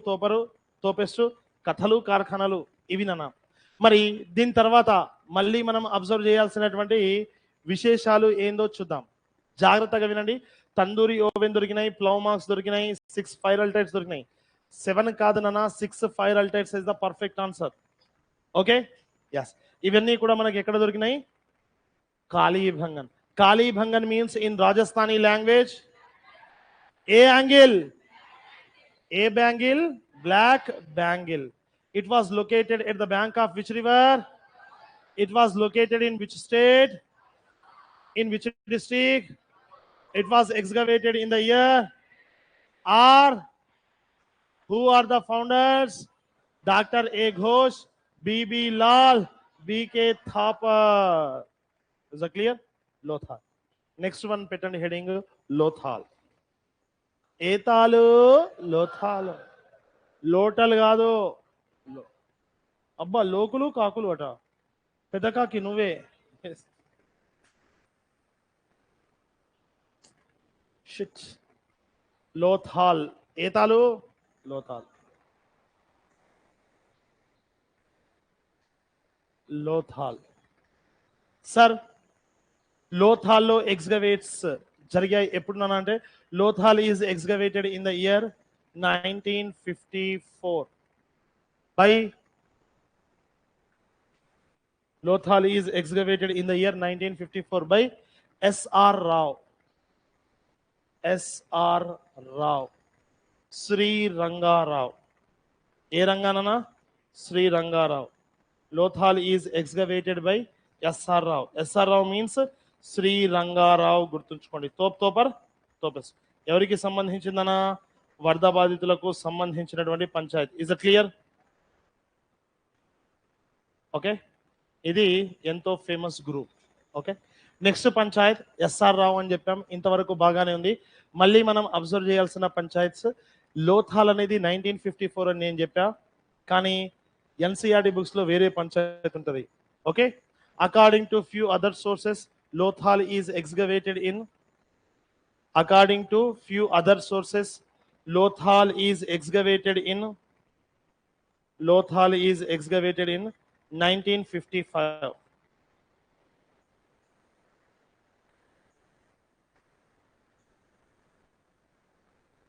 తోపరు, తోపెస్టు, కథలు, కార్ఖానాలు ఇవి నాన్న. మరి దీని తర్వాత మళ్ళీ మనం అబ్జర్వ్ చేయాల్సినటువంటి విశేషాలు ఏందో చూద్దాం. జాగ్రత్తగా వినండి. తందూరి ఓవెన్ దొరికినాయి, ప్లవ్ మార్క్స్ దొరికినాయి, 6 ఫైర్ అల్టైట్స్ దొరికినాయి. 7 కాదు నాన్న, 6 fire altars is the perfect answer. Okay, yes. ఇవన్నీ కూడా మనకి ఎక్కడ దొరికినాయి? Kalibangan. Kalibangan means in Rajasthani language a angle, a bangle, black bangle. It was located at the bank of which river? It was located in which state? In which district? It was excavated in the year? Or who are the founders? Dr. A. Ghosh, B.B. Lal, B.K. Thapar. Is that clear? Lothal. Next one, pattern heading Lothal. ఏతాలు, లోథాలు. లోటలు కాదు, అబ్బా లోకులు కాకులు అట. పెద్ద కాకి నువ్వే. Shit. Lothal, ఏతాలు, Lothal. Lothal. Sir, లోథాల్లో ఎక్స్కవేట్స్ జరిగాయి ఎప్పుడు నాన్న అంటే, Lothal is excavated in the year 1954 by Lothal is excavated in the year 1954 by S.R. Rao. S.R. Rao. Sri Ranga Rao. ఏ రంగానన్నా? Sri Rangarao. Lothal is excavated by S.R. Rao. S.R. Rao means Sri Rangarao. గుర్తుంచుకోండి. తోపెస్ ఎవరికి సంబంధించిందనా? వరద బాధితులకు సంబంధించినటువంటి panchayat. Is it clear? Okay, ఇది ఎంతో famous group. Okay, next panchayat S R Rao అని చెప్పాం. ఇంతవరకు బాగానే ఉంది. మళ్ళీ మనం అబ్జర్వ్ చేయాల్సిన పంచాయత్స్. లోథాల్ అనేది 1954 అని నేను చెప్పా, కానీ ఎన్సీఆర్టీ బుక్స్ లో వేరే పంచాయత్ ఉంటుంది. Okay, according to few other sources Lothal is excavated in, according to few other sources, Lothal is excavated in 1955.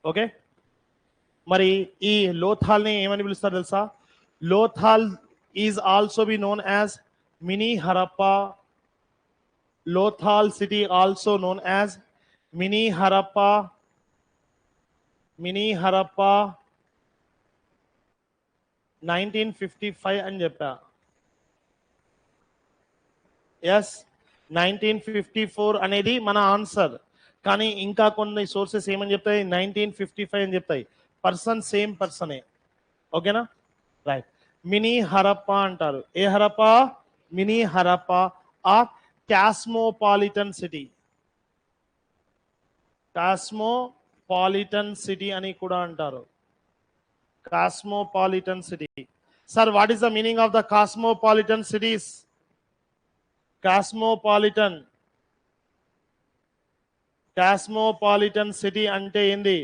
Okay, మరి ఈ లోథాల్ ని ఏమని పిలుస్తారు తెలుసా? Lothal is also be known as mini Harappa. Lothal city also known as Mini Harappa. 1955 అని చెప్పా. Yes, 1954 అనేది మన ఆన్సర్. కానీ ఇంకా కొన్ని సోర్సెస్ ఏమని చెప్తాయి? 1955 అని చెప్తాయి. పర్సన్ సేమ్ పర్సనే. ఓకేనా? రైట్. మినీ హరప్పా అంటారు. ఏ Harappa? Mini Harappa or cosmopolitan city. Cosmopolitan city అని కూడా అంటారు. Cosmopolitan city. Sir, what is the meaning of the cosmopolitan cities? Cosmopolitan city అంటే ఏంది?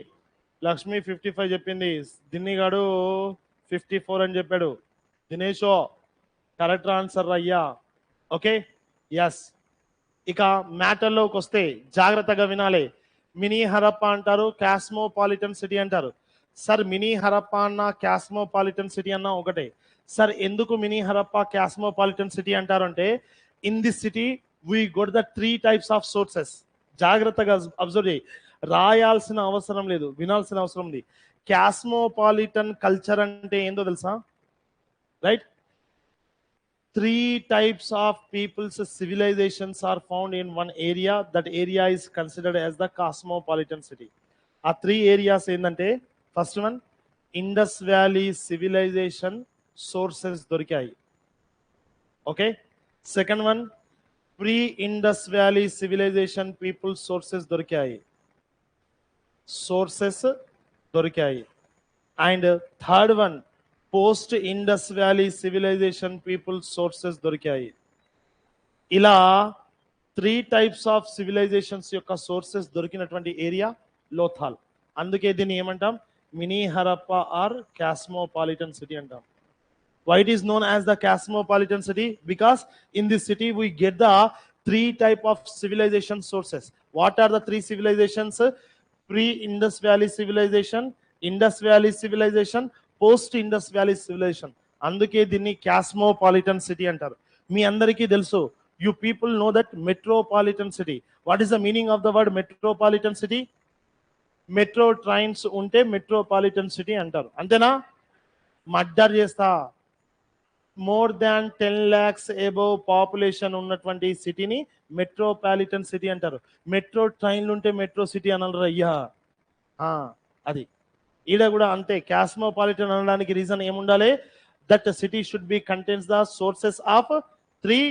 లక్ష్మి 55 చెప్పింది, దిన్నిగాడు 54 అని చెప్పాడు. దినేషో కరెక్ట్ ఆన్సర్ అయ్యా. Okay, yes. ఇక మ్యాటర్లోకి వస్తే జాగ్రత్తగా వినాలి. మినీ హరప్పా అంటారు, కాస్మోపాలిటన్ సిటీ అంటారు. సార్ మినీ హరప్పా అన్న కాస్మోపాలిటన్ సిటీ అన్న ఒకటే. సార్ ఎందుకు మినీ హరప్పా కాస్మోపాలిటన్ సిటీ అంటారు అంటే, in this city we got the 3 types of sources. జాగ్రత్తగా అబ్జర్వ్ చేయి, రాయాల్సిన అవసరం లేదు, వినాల్సిన అవసరం ఉంది. కాస్మోపాలిటన్ కల్చర్ అంటే ఏందో తెలుసా? Right, 3 types of people's civilizations are found in one area. That area is considered as the cosmopolitan city. ఆ 3 areas ఏంటంటే, first one Indus valley civilization sources దొరికాయి. ఓకే, second one pre Indus valley civilization people sources దొరికాయి. And third one post Indus valley civilization people sources దొరికాయి. ఇలా 3 types of civilizations యొక్క sources దొరికినటువంటి area Lothal. అందుకే దీన్ని ఏమంటాం? Mini Harappa or cosmopolitan city అంటాం. Why it is known as the cosmopolitan city? Because in this city we get the 3 type of civilization sources. What are the 3 civilizations? Pre-Indus Valley civilization, Indus Valley civilization, post-Indus Valley civilization. అందుకే దీన్ని cosmopolitan city అంటారు. మీ అందరికీ తెలుసు, you people know that metropolitan city. What is the meaning of the word metropolitan city? Metro trains ఉంటే metropolitan city అంటారు, అంతేనా? Murder చేస్తా more than 10 lakhs above population ఉన్నటువంటి సిటీని మెట్రోపాలిటన్ సిటీ అంటారు. మెట్రో ట్రైన్లు ఉంటే మెట్రో సిటీ అనరు అయ్యా. అది ఈడ కూడా అంతే. కాస్మోపాలిటన్ అనడానికి రీజన్ ఏముండాలి? That city should be contains the sources of 3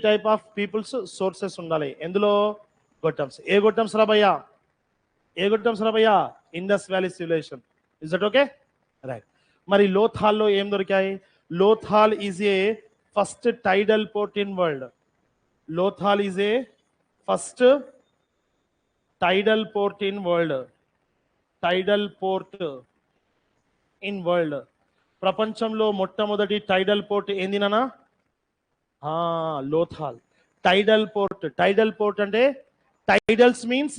type of peoples sources ఉండాలి. ఎందులో? గొట్టమ్స్. ఏ గొట్టమ్స్ రా భయ్యా? Indus valley civilisation. Is that okay? Right. మరి లోథాల్లో ఏం దొరికాయి? Lothal is a first tidal port in world. Lothal is a first tidal port in world. ప్రపంచంలో మొట్టమొదటి టైడల్ పోర్ట్ ఏంది నాన్న? లోథాల్. టైడల్ పోర్ట్ అంటే, టైడల్స్ మీన్స్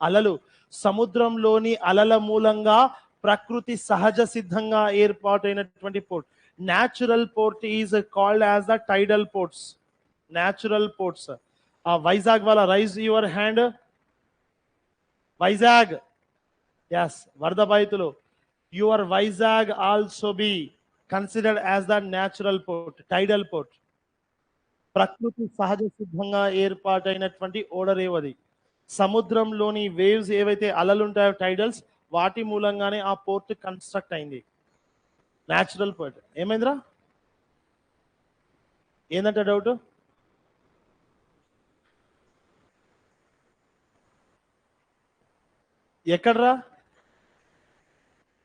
అలలు. సముద్రంలోని అలల మూలంగా ప్రకృతి సహజ సిద్ధంగా ఏర్పాటైనటువంటి port. Natural port is called as the tidal ports. ఆ వైజాగ్ వాళ్ళ raise your hand. Vizag, yes, వరద బాధితులు. Your Vizag also be considered as the natural port, tidal port. ప్రకృతి సహజ సిద్ధంగా ఏర్పాటైనటువంటి ఓడరేవది. సముద్రంలోని వేవ్స్ ఏవైతే అలలు ఉంటాయో, టైడల్స్, వాటి మూలంగానే ఆ పోర్ట్ కన్స్ట్రక్ట్ అయింది. Natural port. ఏమైందిరా? ఏందంటే డౌట్? ఎక్కడ్రా?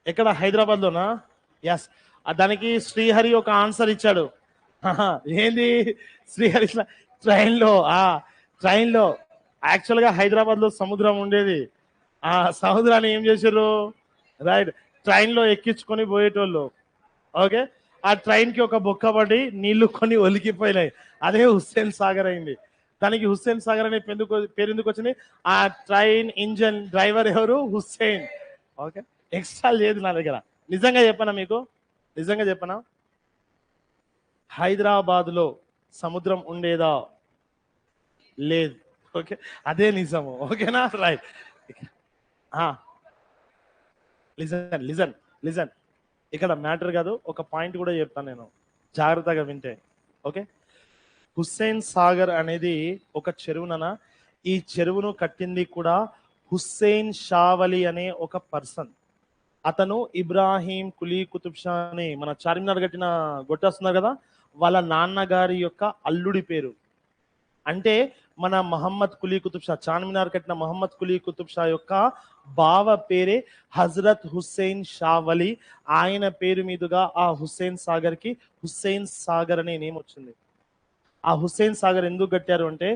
ఎక్కడ? హైదరాబాద్లోనా? ఎస్. దానికి శ్రీహరి ఒక ఆన్సర్ ఇచ్చాడు. ఏంది శ్రీహరి? ట్రైన్లో యాక్చువల్గా హైదరాబాద్లో సముద్రం ఉండేది. ఆ సముద్రాన్ని ఏం చేశారు? రైట్, ట్రైన్లో ఎక్కించుకొని పోయేటోళ్ళు. ఓకే, ఆ ట్రైన్కి ఒక బొక్క పడి నీళ్లు కొన్ని ఒలికిపోయినాయి. అదే హుస్సేన్ సాగర్ అయింది. దానికి హుస్సేన్ సాగర్ అనే పేరు ఎందుకు వచ్చింది? ఆ ట్రైన్ ఇంజన్ డ్రైవర్ ఎవరు? హుస్సేన్. ఓకే, ఎక్స్ట్రా లేదు నా దగ్గర. నిజంగా చెప్పనా? హైదరాబాద్లో సముద్రం ఉండేదా? లేదు. ఓకే, అదే నిజము. ఓకేనా? రైట్. లిజన్. ఇక్కడ మ్యాటర్ కాదు, ఒక పాయింట్ కూడా చెప్తాను నేను, జాగ్రత్తగా వింటే. ఓకే, హుస్సేన్ సాగర్ అనేది ఒక చెరువుననా? ఈ చెరువును కట్టింది కూడా హుస్సేన్ షావలి అనే ఒక పర్సన్. అతను ఇబ్రాహీం కులీ కుతుబ్ షా అని మన చార్మినార్ కట్టిన గొట్టేస్తున్నారు కదా, వాళ్ళ నాన్నగారి యొక్క అల్లుడి పేరు. అంటే మన మహమ్మద్ కులీ కుతుబ్ షా, చార్మినార్ కట్టిన మహమ్మద్ కులీ కుతుబ్ షా యొక్క బావ పేరే హజరత్ హుస్సేన్ షావలి. ఆయన పేరు మీదుగా ఆ హుస్సేన్ సాగర్ కి హుస్సేన్ సాగర్ అనే నేమ్ వచ్చింది. ఆ హుస్సేన్ సాగర్ ఎందుకు కట్టారు అంటే,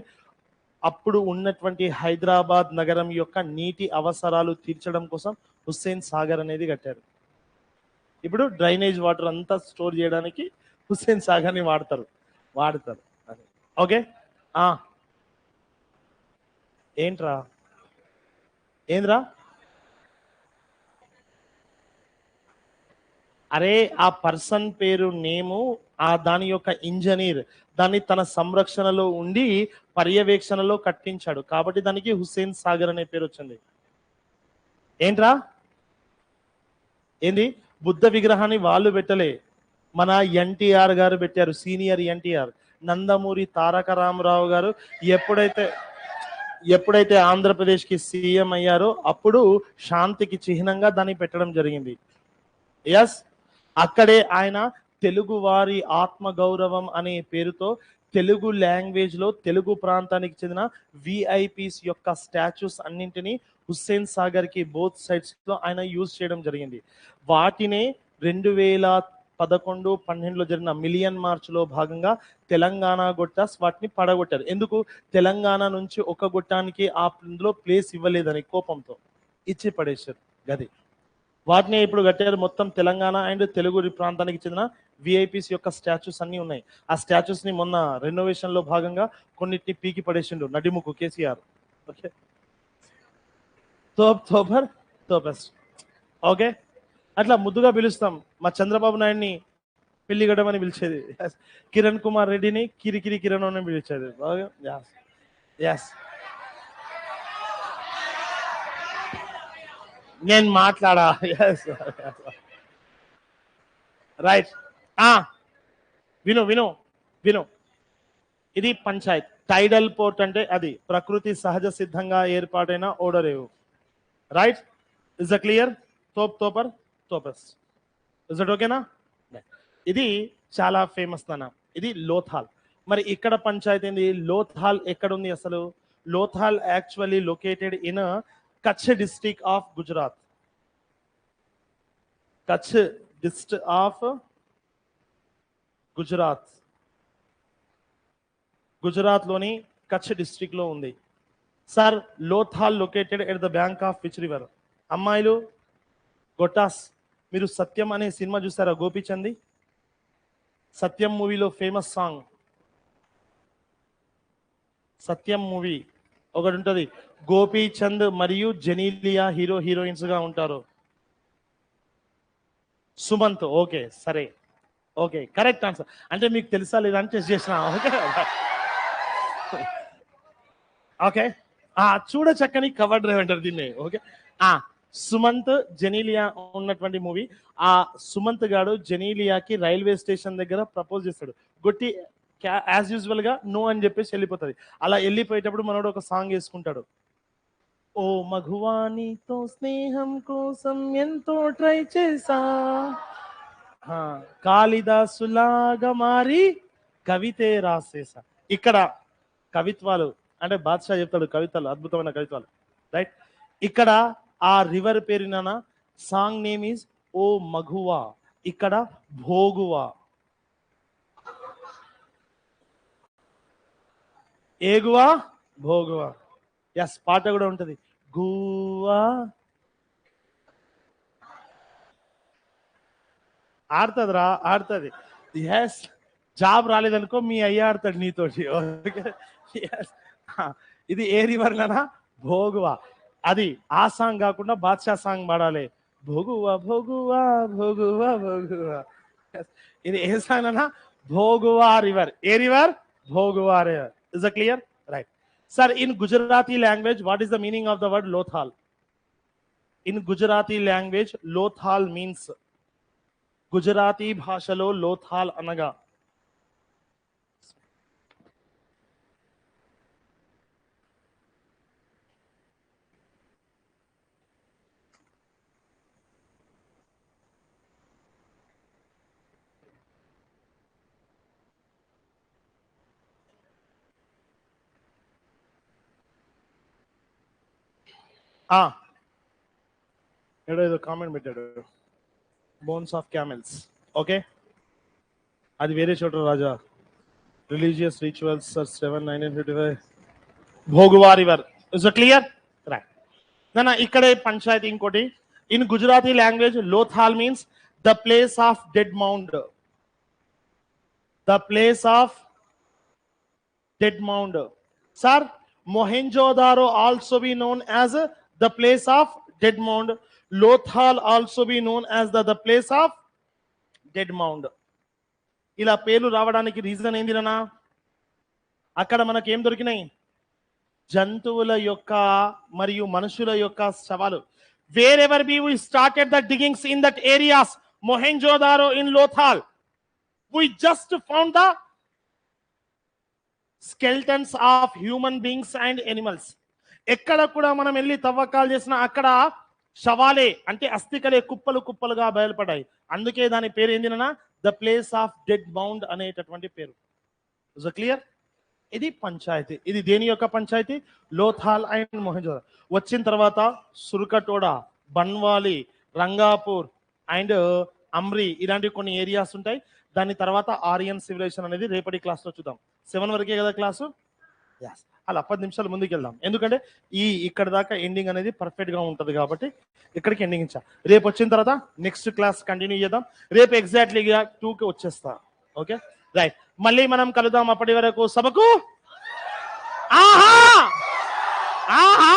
అప్పుడు ఉన్నటువంటి హైదరాబాద్ నగరం యొక్క నీటి అవసరాలు తీర్చడం కోసం హుస్సేన్ సాగర్ అనేది కట్టారు. ఇప్పుడు డ్రైనేజ్ వాటర్ అంతా స్టోర్ చేయడానికి హుస్సేన్ సాగర్ని వాడతారు. వాడతారు. ఓకే. ఏంట్రా ఏంద్రా అరే ఆ పర్సన్ పేరు నేము ఆ దాని యొక్క ఇంజనీర్ దాన్ని తన సంరక్షణలో ఉండి పర్యవేక్షణలో కట్టించాడు కాబట్టి దానికి హుస్సేన్ సాగర్ అనే పేరు వచ్చింది. ఏంట్రా ఏంది బుద్ధ విగ్రహాన్ని వాళ్ళు పెట్టలే, మన ఎన్టీఆర్ గారు పెట్టారు. సీనియర్ ఎన్టీఆర్ నందమూరి తారక రామారావు గారు ఎప్పుడైతే ఆంధ్రప్రదేశ్కి సీఎం అయ్యారో అప్పుడు శాంతికి చిహ్నంగా దాన్ని పెట్టడం జరిగింది. ఎస్, అక్కడే ఆయన తెలుగు వారి ఆత్మగౌరవం అనే పేరుతో తెలుగు లాంగ్వేజ్ లో తెలుగు ప్రాంతానికి చెందిన విఐపీస్ యొక్క స్టాచ్యూస్ అన్నింటినీ హుస్సేన్ సాగర్ కి బోత్ సైడ్స్ లో ఆయన యూజ్ చేయడం జరిగింది. వాటినే 2011-12లో జరిగిన మిలియన్ మార్చ్ లో భాగంగా తెలంగాణ గొట్టాస్ వాటిని పడగొట్టారు. ఎందుకు? తెలంగాణ నుంచి ఒక గొట్టానికి అందులో ప్లేస్ ఇవ్వలేదని కోపంతో ఇచ్చి పడేశారు. గది వాటిని ఇప్పుడు కట్టారు. మొత్తం తెలంగాణ అండ్ తెలుగు ప్రాంతానికి చెందిన విఐపీస్ యొక్క స్టాచ్యూస్ అన్ని ఉన్నాయి. ఆ స్టాచ్యూస్ ని మొన్న రెనోవేషన్ లో భాగంగా కొన్నిటిని పీకి పడేసిండు నడిముకు కేసీఆర్. ఓకే, తోపర్ ఓకే, అట్లా ముద్దుగా పిలుస్తాం. మా చంద్రబాబు నాయుడిని పెళ్లిగడం అని పిలిచేది, కిరణ్ కుమార్ రెడ్డిని కిరికిరి కిరణ్ అని పిలిచేది. నేను మాట్లాడా. రైట్. విను విను విను ఇది పంచాయత్. టైడల్ పోర్ట్ అంటే అది ప్రకృతి సహజ సిద్ధంగా ఏర్పాటైన ఓడరేవు. Right, is the clear? తోపర్స్ ఇస్ దట్ ఓకేనా? ఇది చాలా ఫేమస్ నాన్న. ఇది లోథాల్. మరి ఇక్కడ పంచాయతీ ఏంది? లోథాల్ ఎక్కడ ఉంది అసలు? Lothal actually located in Kutch district of Gujarat. Kutch district of Gujarat లోని కచ్ డిస్ట్రిక్ట్ లో ఉంది. Sir Lothal located at the bank of which river? అమ్మాయిలు గొట్టాస్, మీరు సత్యం అనే సినిమా చూసారా? గోపీచంద్ సత్యం మూవీలో ఫేమస్ సాంగ్, సత్యం మూవీ ఒకటి ఉంటుంది. గోపీచంద్ మరియు జెనీలియా హీరోయిన్స్ గా ఉంటారు. సుమంత్. ఓకే సరే, ఓకే కరెక్ట్ ఆన్సర్. అంటే మీకు తెలుసా లేదా అని టెస్ట్ చేసిన. ఓకే ఓకే, చూడ చక్కని కవర్ డ్రైవ్ అంటారు దీన్ని. ఓకే, సుమంత్ జెనీలియా ఉన్నటువంటి మూవీ. ఆ సుమంత్ గాడు జెనీలియాకి రైల్వే స్టేషన్ దగ్గర ప్రపోజ్ చేస్తాడు. గొట్టి యాజ్ యూజువల్ గా నో అని చెప్పేసి వెళ్ళిపోతుంది. అలా వెళ్ళిపోయేటప్పుడు మనోడు ఒక సాంగ్ వేసుకుంటాడు. ఓ మఘువానితో స్నేహం కోసం ఎంతో ట్రై చేసా, కాళిదాసులాగా మారి కవితే రాసేసా. ఇక్కడ కవిత్వాలు అంటే బాద్షా చెప్తాడు కవితలు, అద్భుతమైన కవిత్వాలు. రైట్, ఇక్కడ ఆ రివర్ పేరున సాంగ్ నేమ్ ఈజ్ ఓ మఘువా, ఇక్కడ భోగువా. ఏగువా భోగువా. ఎస్, పాట కూడా ఉంటది. గువా ఆడుతుందిరా, ఆడుతుంది. ఎస్, జాబ్ రాలేదనుకో మీ అయ్య ఆడతాడు నీతోటి. ఇది ఏ రివర్ నానా? భోగువా. అది ఆ సాంగ్ కాకుండా బాద్షా సాంగ్ పాడాలి. భోగువా భోగువా భోగువా భోగువా. ఇది ఏ సాంగ్ అన్నా? భోగువా రివర్. ఏ river? Bhogava river. Is it clear? Right. Sir, in Gujarati language, what is the meaning of the word Lothal? In Gujarati language, Lothal means Gujarati bhashalo Lothal anaga. ఏదో comment పెట్టాడు, bones of camels. Okay, అది వేరే చోట రాజా. Religious rituals 7/1955 Bhogava river. Is it clear? Right. నా ఇక్కడే పంచాయతీ ఇంకోటి. In Gujarati language Lothal means the place of dead mound. The place of dead mound. Sir, Mohenjo-daro also be known as the place of dead mound. Lothal also be known as the place of dead mound. ఇలా పేర్లు రావడానికి reason ఏంది నాన్న? అక్కడ మనకి ఏం దొరికినాయి? జంతువుల యొక్క మరియు మనుషుల యొక్క శవాలు. Wherever we started the diggings in that areas, Mohenjo-daro in Lothal, we just found the skeletons of human beings and animals. ఎక్కడ కూడా మనం వెళ్ళి తవ్వకాలు చేసినా అక్కడ శవాలే అంటే అస్థికలే కుప్పలు కుప్పలుగా బయలుపడ్డాయి. అందుకే దాని పేరు ఏందినా? The place of dead mound అనేటటువంటి పేరు. Is clear? ఇది పంచాయతీ. ఇది దేని యొక్క పంచాయతీ? లోథాల్ అండ్ మొహెంజోదారో. వచ్చిన తర్వాత సుర్కటోడా, బన్వాలి, రంగాపూర్ అండ్ అమ్రి ఇలాంటి కొన్ని ఏరియాస్ ఉంటాయి. దాని తర్వాత ఆరియన్ సివిలైజేషన్ అనేది రేపటి క్లాస్లో చూద్దాం. 7 వరకే కదా క్లాసు? ఎస్. అలా 10 నిమిషాలు ముందుకు వెళ్దాం. ఎందుకంటే ఇక్కడ దాకా ఎండింగ్ అనేది పర్ఫెక్ట్ గా ఉంటుంది కాబట్టి ఇక్కడికి ఎండింగ్ ఇచ్చా. రేపు వచ్చిన తర్వాత నెక్స్ట్ క్లాస్ కంటిన్యూ చేద్దాం. రేపు ఎగ్జాక్ట్లీగా 2కి వచ్చేస్తా. Okay right. మళ్ళీ మనం కలుద్దాం. అప్పటి వరకు సభకు ఆహా ఆహా